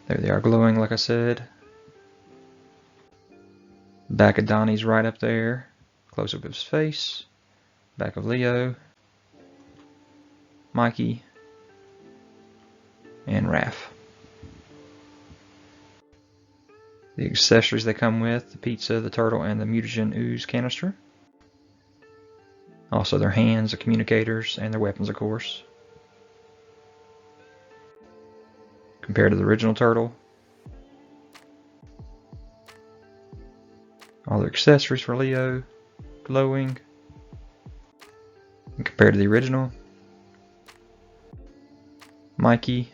There they are glowing, like I said. Back of Donnie's right up there. Close up of his face. Back of Leo. Mikey. And Raph. The accessories they come with, the pizza, the turtle, and the mutagen ooze canister. Also their hands, the communicators, and their weapons, of course. Compared to the original turtle. All their accessories for Leo, glowing. And compared to the original. Mikey,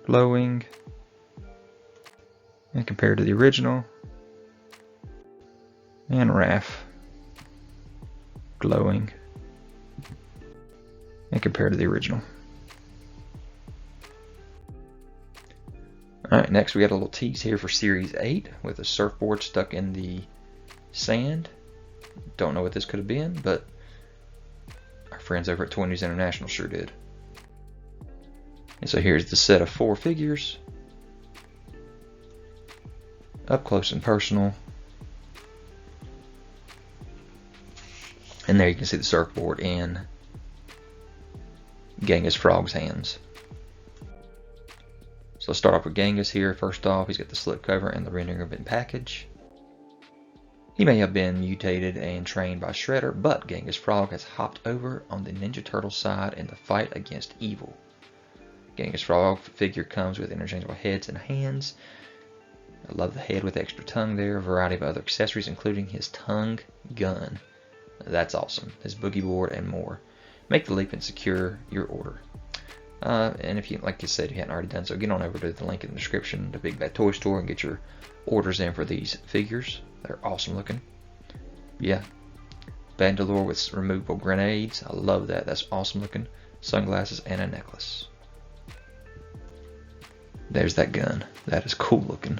glowing. And compared to the original. And Raph, glowing. And compared to the original. Alright, next we got a little tease here for Series 8 with a surfboard stuck in the sand. Don't know what this could have been, but our friends over at Toy News International sure did. And so here's the set of 4 figures. Up close and personal. And there you can see the surfboard in Genghis Frog's hands. So let's start off with Genghis here. First off, he's got the slipcover and the rendering of it in package. He may have been mutated and trained by Shredder, but Genghis Frog has hopped over on the Ninja Turtle side in the fight against evil. Genghis Frog figure comes with interchangeable heads and hands. I love the head with extra tongue there. A variety of other accessories, including his tongue gun. That's awesome. His boogie board and more. Make the leap and secure your order. And if you, like I said, you hadn't already done so, get on over to the link in the description to Big Bad Toy Store and get your orders in for these figures. They're awesome looking. Yeah. Bandolore with removable grenades. I love that. That's awesome looking. Sunglasses and a necklace. There's that gun. That is cool looking.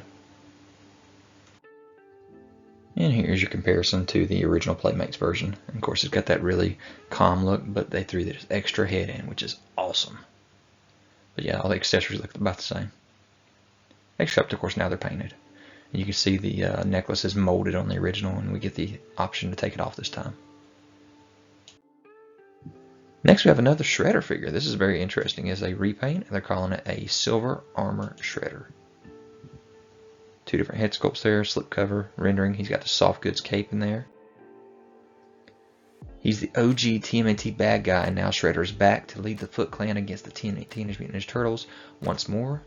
And here's your comparison to the original Playmates version. And of course, it's got that really calm look, but they threw this extra head in, which is awesome. But yeah, all the accessories look about the same. Except, of course, now they're painted. And you can see the necklace is molded on the original, and we get the option to take it off this time. Next, we have another Shredder figure. This is very interesting. It's a repaint, and they're calling it a Silver Armor Shredder. Two different head sculpts there, slipcover, rendering. He's got the soft goods cape in there. He's the OG TMNT bad guy, and now Shredder is back to lead the Foot Clan against the Teenage Mutant Ninja Turtles once more.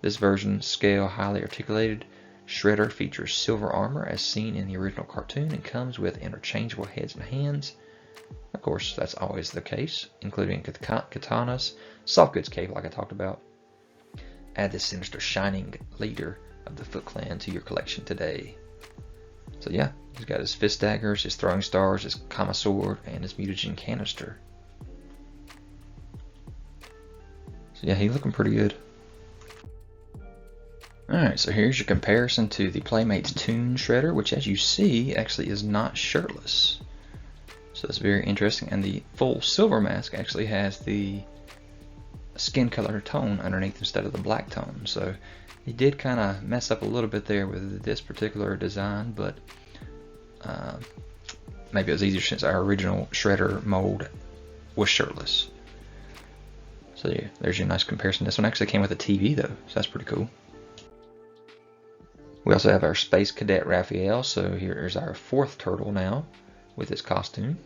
This version, scale highly articulated, Shredder features silver armor as seen in the original cartoon and comes with interchangeable heads and hands. Of course, that's always the case, including katanas, soft goods cape like I talked about. Add this sinister shining leader of the Foot Clan to your collection today. So yeah, he's got his fist daggers, his throwing stars, his Kama sword, and his mutagen canister. So yeah, he's looking pretty good. Alright, so here's your comparison to the Playmates Toon Shredder, which as you see actually is not shirtless. So that's very interesting, and the full silver mask actually has the skin color tone underneath instead of the black tone. So he did kind of mess up a little bit there with this particular design, but maybe it was easier since our original Shredder mold was shirtless. So yeah, there's your nice comparison. This one actually came with a TV though, so that's pretty cool. We also have our Space Cadet Raphael, so here's our fourth turtle now with his costume.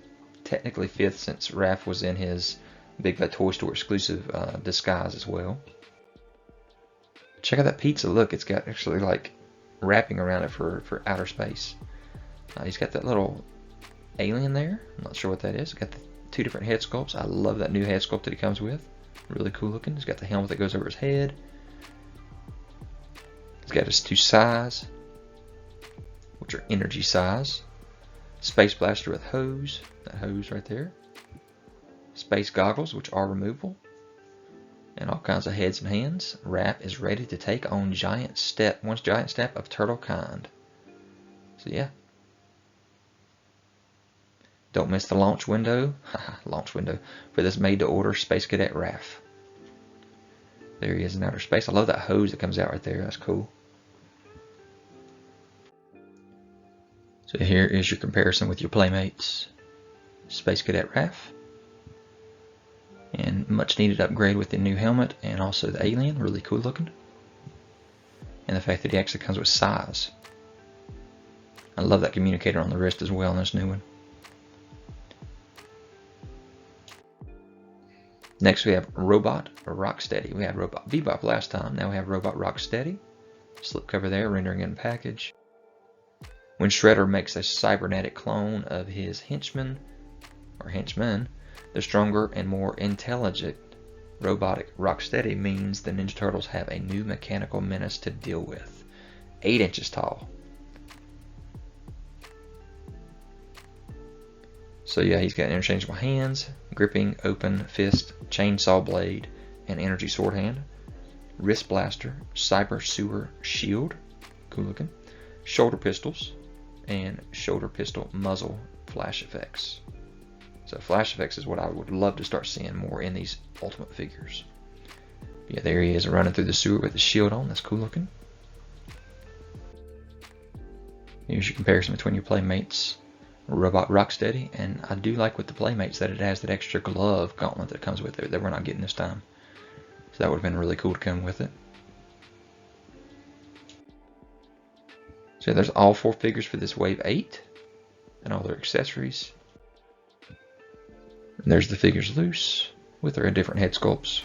Technically fifth since Raph was in his Big Bad Toy Store exclusive disguise as well. Check out that pizza, look, it's got actually like wrapping around it for outer space. He's got that little alien there, I'm not sure what that is. Got the two different head sculpts. I love that new head sculpt that he comes with. Really cool looking. He's got the helmet that goes over his head. He's got his two sais, which are energy sais. Space blaster with hose, that hose right there. Space goggles, which are removable. And all kinds of heads and hands. Raph is ready to take on one giant step of turtle kind. So yeah. Don't miss the launch window, for this made-to-order Space Cadet Raph. There he is in outer space. I love that hose that comes out right there. That's cool. So here is your comparison with your Playmates Space Cadet Raph. And much needed upgrade with the new helmet and also the alien. Really cool looking. And the fact that he actually comes with sais. I love that communicator on the wrist as well in this new one. Next we have Robot Rocksteady. We had Robot Bebop last time. Now we have Robot Rocksteady. Slipcover there, rendering in package. When Shredder makes a cybernetic clone of his henchmen, the stronger and more intelligent robotic Rocksteady means the Ninja Turtles have a new mechanical menace to deal with. 8 inches tall. So yeah, he's got interchangeable hands, gripping, open, fist, chainsaw blade, and energy sword hand. Wrist blaster, cyber sewer shield, cool looking. Shoulder pistols, and shoulder pistol muzzle flash effects. So flash effects is what I would love to start seeing more in these Ultimate figures. Yeah, there he is running through the sewer with the shield on. That's cool looking. Here's your comparison between your Playmates Robot Rocksteady, and I do like with the Playmates that it has that extra glove gauntlet that comes with it that we're not getting this time. So that would have been really cool to come with it. So there's all 4 figures for this Wave 8 and all their accessories. And there's the figures loose with their different head sculpts.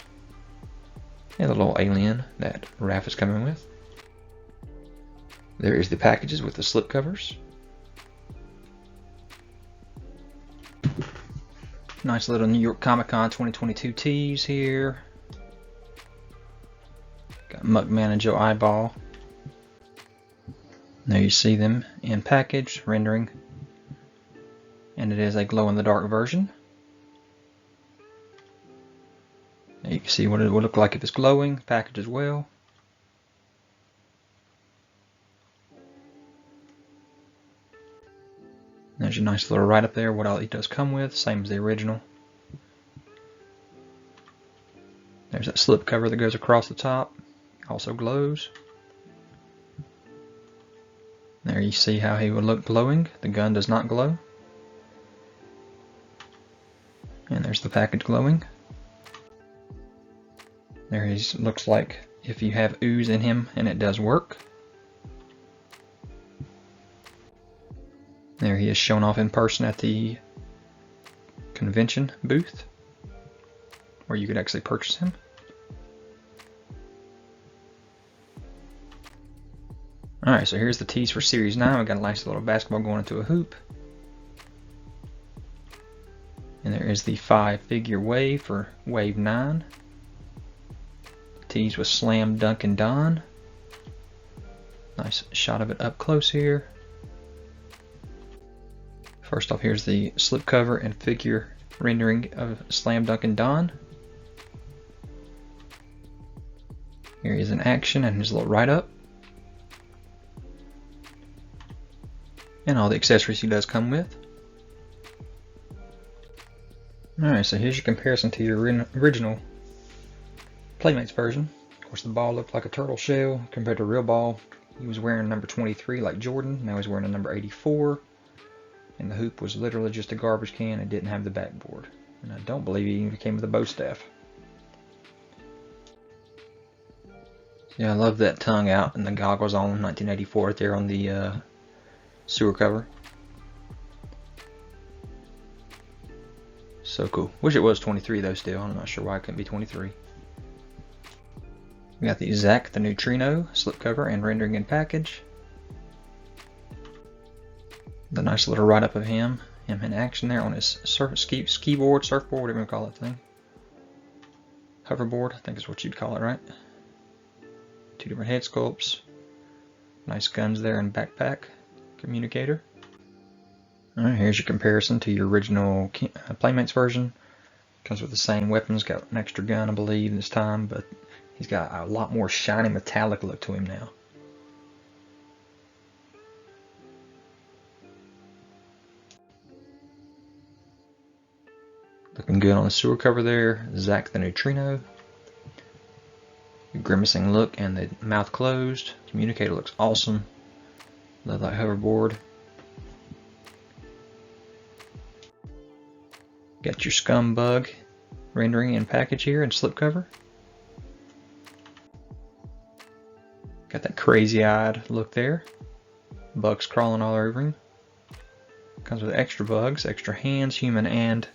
And the little alien that Raph is coming with. There is the packages with the slip covers. Nice little New York Comic Con 2022 tees here. Got Muckman and Joe Eyeball. There you see them in package, rendering. And it is a glow-in-the-dark version. There you can see what it would look like if it's glowing, package as well. There's your nice little write-up there, what all it does come with, same as the original. There's that slip cover that goes across the top, also glows. There you see how he would look glowing. The gun does not glow. And there's the package glowing. There he looks like if you have ooze in him, and it does work. There he is shown off in person at the convention booth, where you could actually purchase him. Alright, so here's the tees for Series 9. We got a nice little basketball going into a hoop. And there is the 5-figure wave for Wave 9. Tees with Slam Dunk and Don. Nice shot of it up close here. First off, here's the slipcover and figure rendering of Slam Dunk and Don. Here he is in action and his little write-up. And all the accessories he does come with. Alright, so here's your comparison to your original Playmates version. Of course, the ball looked like a turtle shell compared to a real ball. He was wearing number 23 like Jordan. Now he's wearing a number 84. And the hoop was literally just a garbage can and didn't have the backboard. And I don't believe he even came with a bow staff. Yeah, I love that tongue out and the goggles on 1984 right there on the sewer cover. So cool. Wish it was 23 though still. I'm not sure why it couldn't be 23. We got the Zach the Neutrino slipcover and rendering in package. The nice little write-up of him in action there on his skiboard, surfboard, whatever you call that thing. Hoverboard, I think is what you'd call it, right? 2 different head sculpts. Nice guns there and backpack communicator. Alright, here's your comparison to your original Playmates version. Comes with the same weapons, got an extra gun I believe this time, but he's got a lot more shiny metallic look to him now. Looking good on the sewer cover there. Zach the Neutrino. The grimacing look and the mouth closed. Communicator looks awesome. Love that hoverboard. Got your Scumbug rendering in package here and slipcover. Got that crazy-eyed look there. Bugs crawling all over him. Comes with extra bugs, extra hands, human and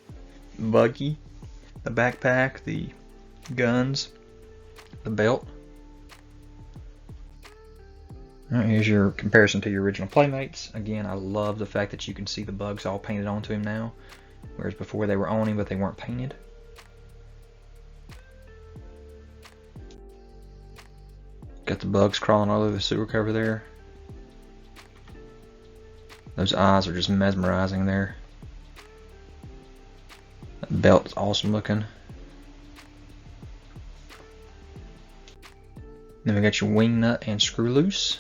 buggy. The backpack, the guns, the belt. Alright, here's your comparison to your original Playmates. Again, I love the fact that you can see the bugs all painted onto him now. Whereas before they were on him, but they weren't painted. Got the bugs crawling all over the sewer cover there. Those eyes are just mesmerizing there. That belt is awesome looking. Then we got your wing nut and screw loose.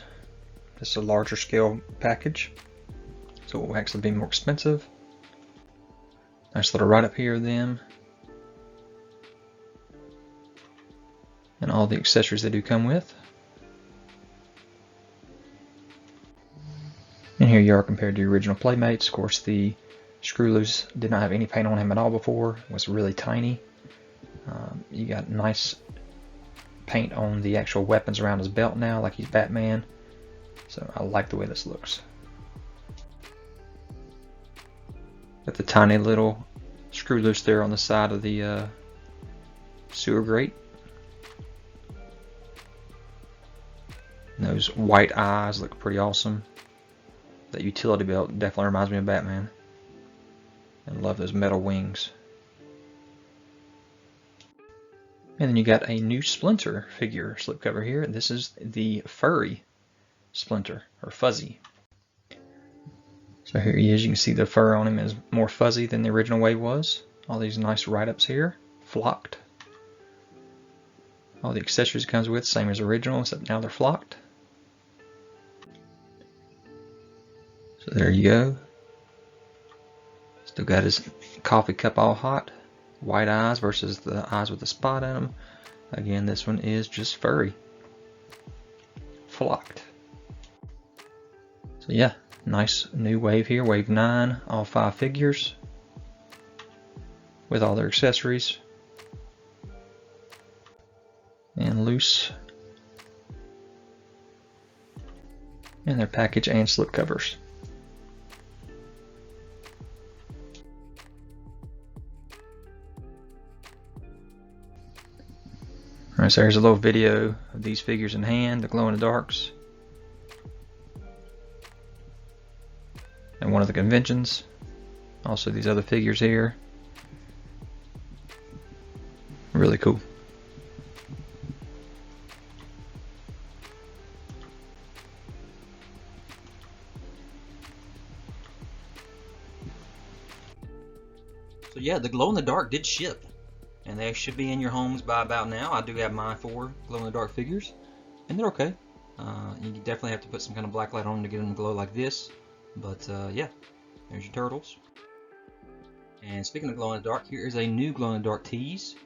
This is a larger scale package, so it will actually be more expensive. Nice little write-up here of them. And all the accessories they do come with. And here you are compared to your original Playmates. Of course, the screw loose did not have any paint on him at all before. It was really tiny. You got nice paint on the actual weapons around his belt now, like he's Batman. So I like the way this looks. Got the tiny little screw loose there on the side of the sewer grate. And those white eyes look pretty awesome. That utility belt definitely reminds me of Batman. And love those metal wings. And then you got a new Splinter figure slipcover here. This is the furry Splinter, or Fuzzy. So here he is. You can see the fur on him is more fuzzy than the original wave was. All these nice write-ups here. Flocked. All the accessories it comes with, same as original, except now they're flocked. So there you go. Still got his coffee cup all hot. White eyes versus the eyes with the spot in them. Again, this one is just furry. Flocked. So yeah, nice new wave here. Wave 9, all 5 figures. With all their accessories. And loose. And their package and slip covers. Alright, so here's a little video of these figures in hand, the glow-in-the-darks. And one of the conventions. Also these other figures here. Really cool. So yeah, the glow-in-the-dark did ship. And they should be in your homes by about now. I do have my 4 glow-in-the-dark figures. And they're okay. You definitely have to put some kind of black light on them to get them to glow like this. But yeah, there's your turtles. And speaking of glow-in-the-dark, here is a new glow-in-the-dark tease.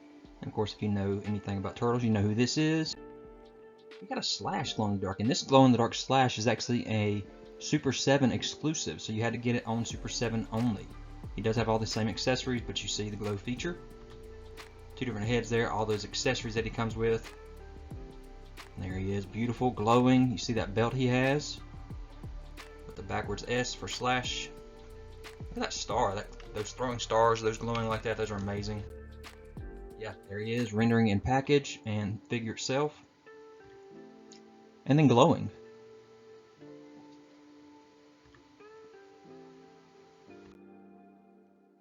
And of course, if you know anything about turtles, you know who this is. We got a Slash glow-in-the-dark. And this glow-in-the-dark Slash is actually a Super 7 exclusive. So you had to get it on Super 7 only. He does have all the same accessories, but you see the glow feature. 2 different heads there, all those accessories that he comes with. And there he is, beautiful, glowing. You see that belt he has with the backwards S for Slash. Look at that star, those throwing stars, those glowing like that, those are amazing. Yeah, there he is, rendering in package and figure itself. And then glowing.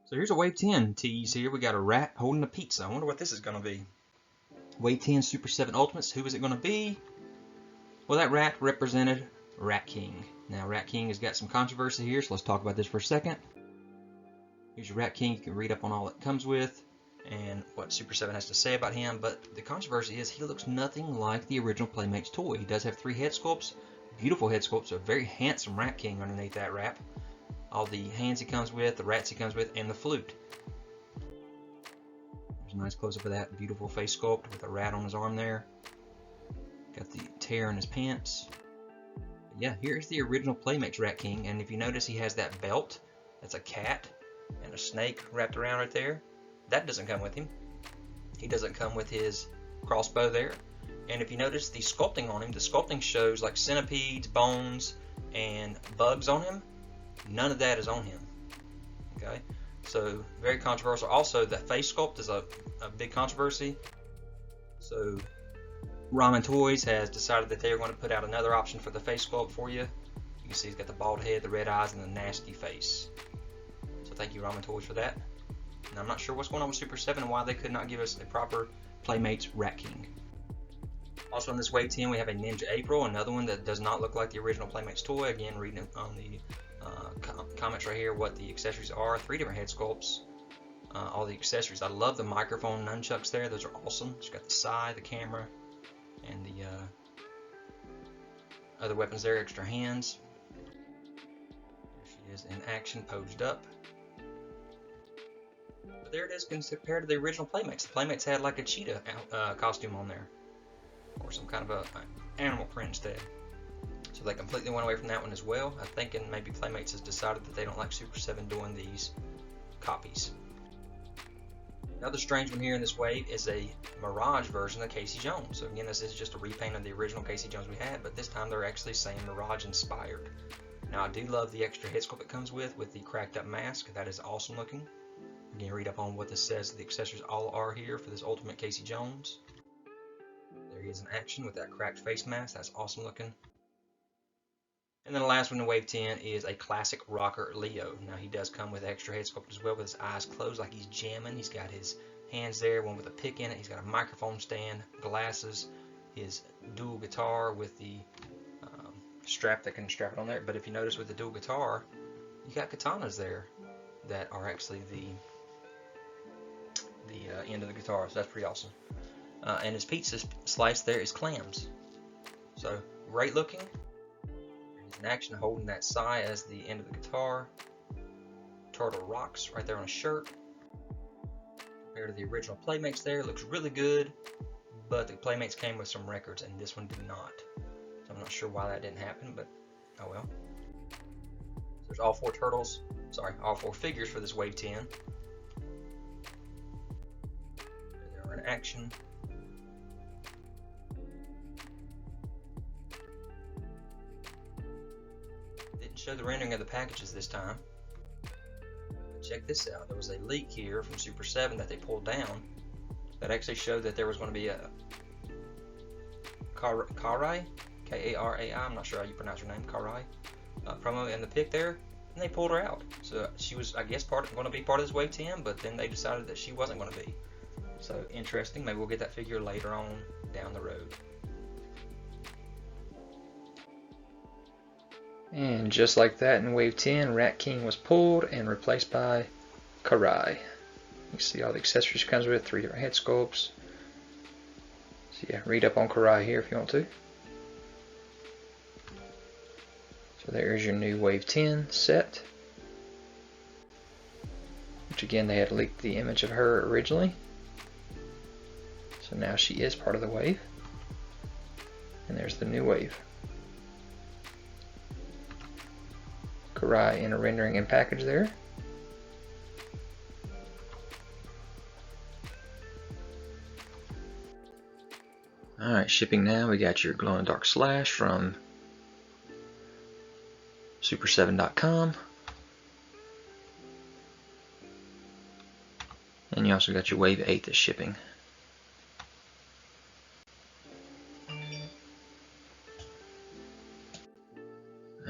So here's a Wave 10 tease here. We got a rat holding a pizza. I wonder what this is going to be. Wave 10 Super 7 Ultimates. Who is it going to be? Well, that rat represented Rat King. Now, Rat King has got some controversy here, so let's talk about this for a second. Here's your Rat King. You can read up on all it comes with and what Super 7 has to say about him. But the controversy is he looks nothing like the original Playmates toy. He does have 3 head sculpts. Beautiful head sculpts. A very handsome Rat King underneath that wrap. All the hands he comes with, the rats he comes with, and the flute. There's a nice close-up of that beautiful face sculpt with a rat on his arm there. Got the tear in his pants. But yeah, here's the original Playmates Rat King, and if you notice he has that belt, that's a cat and a snake wrapped around right there. That doesn't come with him. He doesn't come with his crossbow there. And if you notice the sculpting on him, the sculpting shows like centipedes, bones, and bugs on him. None of that is on him. Okay, so very controversial. Also, the face sculpt is a big controversy. So Ramen Toys has decided that they are going to put out another option for the face sculpt for you. You can see he's got the bald head, the red eyes, and the nasty face. So thank you, Ramen Toys, for that. And I'm not sure what's going on with Super 7 and why they could not give us a proper Playmates Rat King. Also in this Wave 10, we have a Ninja April, another one that does not look like the original Playmates toy. Again, reading on the comments right here what the accessories are. 3 different head sculpts. All the accessories. I love the microphone nunchucks there. Those are awesome. She's got the sai, the camera, and the other weapons there. Extra hands. There she is in action, posed up. But there it is compared to the original Playmates. The Playmates had like a cheetah costume on there, or some kind of a animal print instead. So they completely went away from that one as well. I'm thinking maybe Playmates has decided that they don't like Super 7 doing these copies. Another strange one here in this wave is a Mirage version of Casey Jones. So again, this is just a repaint of the original Casey Jones we had, but this time they're actually saying Mirage inspired. Now I do love the extra head sculpt it comes with the cracked up mask. That is awesome looking. Again, read up on what this says. The accessories all are here for this ultimate Casey Jones. There he is in action with that cracked face mask. That's awesome looking. And then the last one in Wave 10 is a classic rocker Leo. Now he does come with extra head sculpt as well, with his eyes closed like he's jamming. He's got his hands there, one with a pick in it. He's got a microphone stand, glasses, his dual guitar with the strap that can strap it on there. But if you notice with the dual guitar, you got katanas there that are actually the end of the guitar. So that's pretty awesome. And his pizza slice there is clams. So great looking. In action holding that sai as the end of the guitar. Turtle rocks right there on his shirt. Compared to the original Playmates there, looks really good, but the Playmates came with some records and this one did not. So I'm not sure why that didn't happen, but oh well. There's all 4 turtles, sorry, all 4 figures for this Wave 10. There they are in action. Show the rendering of the packages this time. Check this out. There was a leak here from Super 7 that they pulled down that actually showed that there was going to be a Karai, K-A-R-A-I, I'm not sure how you pronounce her name, Karai, promo in the pick there, and they pulled her out. So she was, I guess, going to be part of this Wave 10, but then they decided that she wasn't going to be. So interesting, maybe we'll get that figure later on down the road. And just like that in Wave 10, Rat King was pulled and replaced by Karai. You can see all the accessories she comes with, 3 different head sculpts. So yeah, read up on Karai here if you want to. So there is your new Wave 10 set. Which again, they had leaked the image of her originally. So now she is part of the wave. And there's the new wave. Karai in a rendering and package there. Alright, shipping now. We got your glow in the dark Slash from Super7.com. And you also got your Wave 8 that's shipping.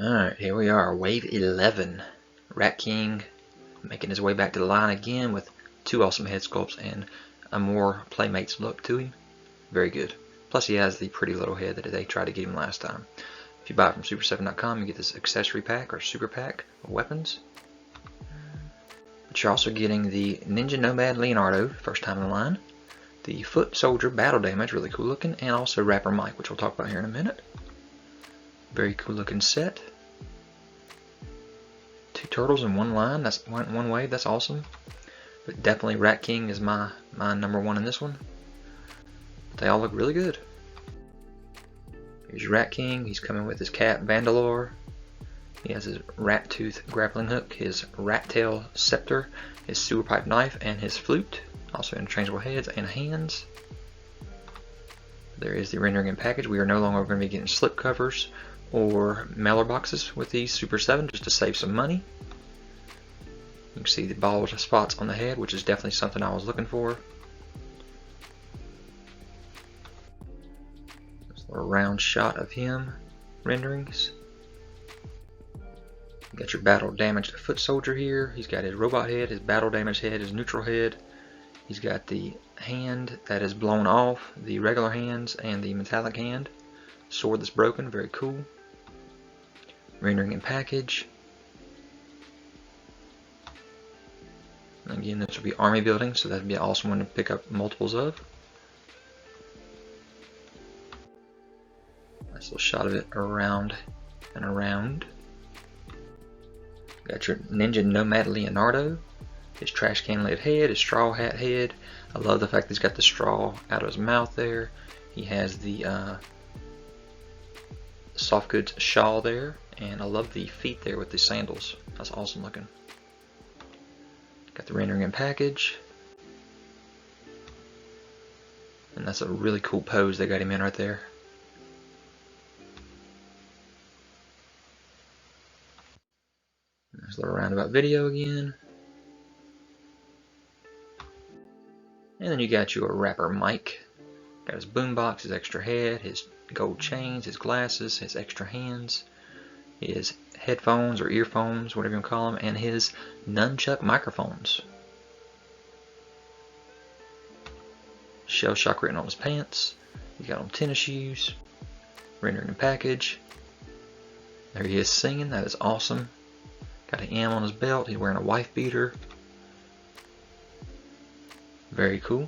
Alright, here we are, Wave 11. Rat King making his way back to the line again with 2 awesome head sculpts and a more Playmates look to him. Very good. Plus he has the pretty little head that they tried to get him last time. If you buy it from Super7.com, you get this accessory pack or super pack of weapons. But you're also getting the Ninja Nomad Leonardo, first time in the line. The Foot Soldier Battle Damage, really cool looking, and also Rapper Mike, which we'll talk about here in a minute. Very cool looking set. 2 turtles in one line, that's one wave, that's awesome. But definitely Rat King is my number 1 in this one. But they all look really good. Here's Rat King, he's coming with his cat Vandalore. He has his rat tooth grappling hook, his rat tail scepter, his sewer pipe knife, and his flute. Also interchangeable heads and hands. There is the rendering and package. We are no longer going to be getting slip covers or mailer boxes with these Super 7 just to save some money. You can see the bald spots on the head, which is definitely something I was looking for. There's a little round shot of him renderings. You got your battle damaged foot soldier here. He's got his robot head, his battle damaged head, his neutral head. He's got the hand that is blown off, the regular hands, and the metallic hand. Sword that's broken, very cool. Rendering and package. And again, this will be army building, so that'd be an awesome one to pick up multiples of. Nice little shot of it around and around. Got your Ninja Nomad Leonardo. His trash can lid head, his straw hat head. I love the fact that he's got the straw out of his mouth there. He has the soft goods shawl there, and I love the feet there with the sandals. That's awesome looking. Got the rendering and package. And that's a really cool pose they got him in right there. There's a little roundabout video again. And then you got your rapper Mike. Got his boombox, his extra head, his gold chains, his glasses, his extra hands, his headphones or earphones, whatever you want to call them, and his nunchuck microphones. Shell shock written on his pants. He's got on tennis shoes. Rendering and package. There he is singing. That is awesome. Got an M on his belt. He's wearing a wife beater. Very cool.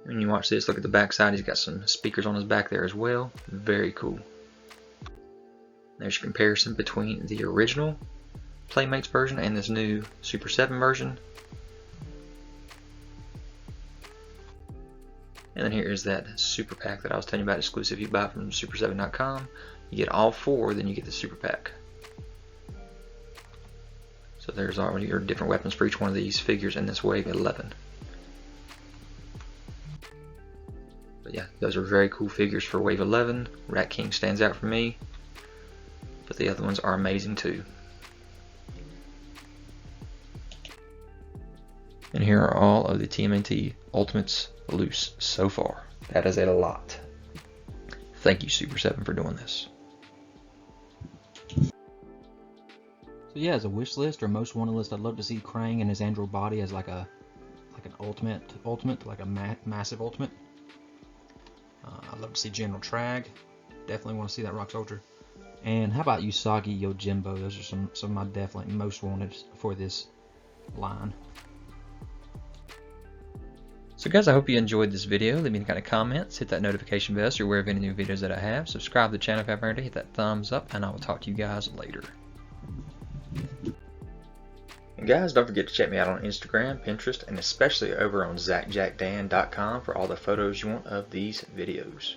When you watch this, look at the back side. He's got some speakers on his back there as well. Very cool. There's your comparison between the original Playmates version and this new Super 7 version. And then here is that super pack that I was telling you about, exclusive. You buy it from Super7.com. You get all 4, then you get the super pack. So there's all your different weapons for each one of these figures in this Wave 11. But yeah, those are very cool figures for Wave 11. Rat King stands out for me, but the other ones are amazing too. And here are all of the TMNT Ultimates loose so far. That is a lot. Thank you, Super7, for doing this. So yeah, as a wish list or most wanted list, I'd love to see Krang and his android body as like an ultimate, like a massive ultimate. I'd love to see General Trag. Definitely want to see that Rock Soldier. And how about Usagi Yojimbo? Those are some of my definitely most wanted for this line. So guys, I hope you enjoyed this video. Leave me any kind of comments, hit that notification bell so you're aware of any new videos that I have. Subscribe to the channel if you haven't already, hit that thumbs up, and I will talk to you guys later. And guys, don't forget to check me out on Instagram, Pinterest, and especially over on ZachJackDan.com for all the photos you want of these videos.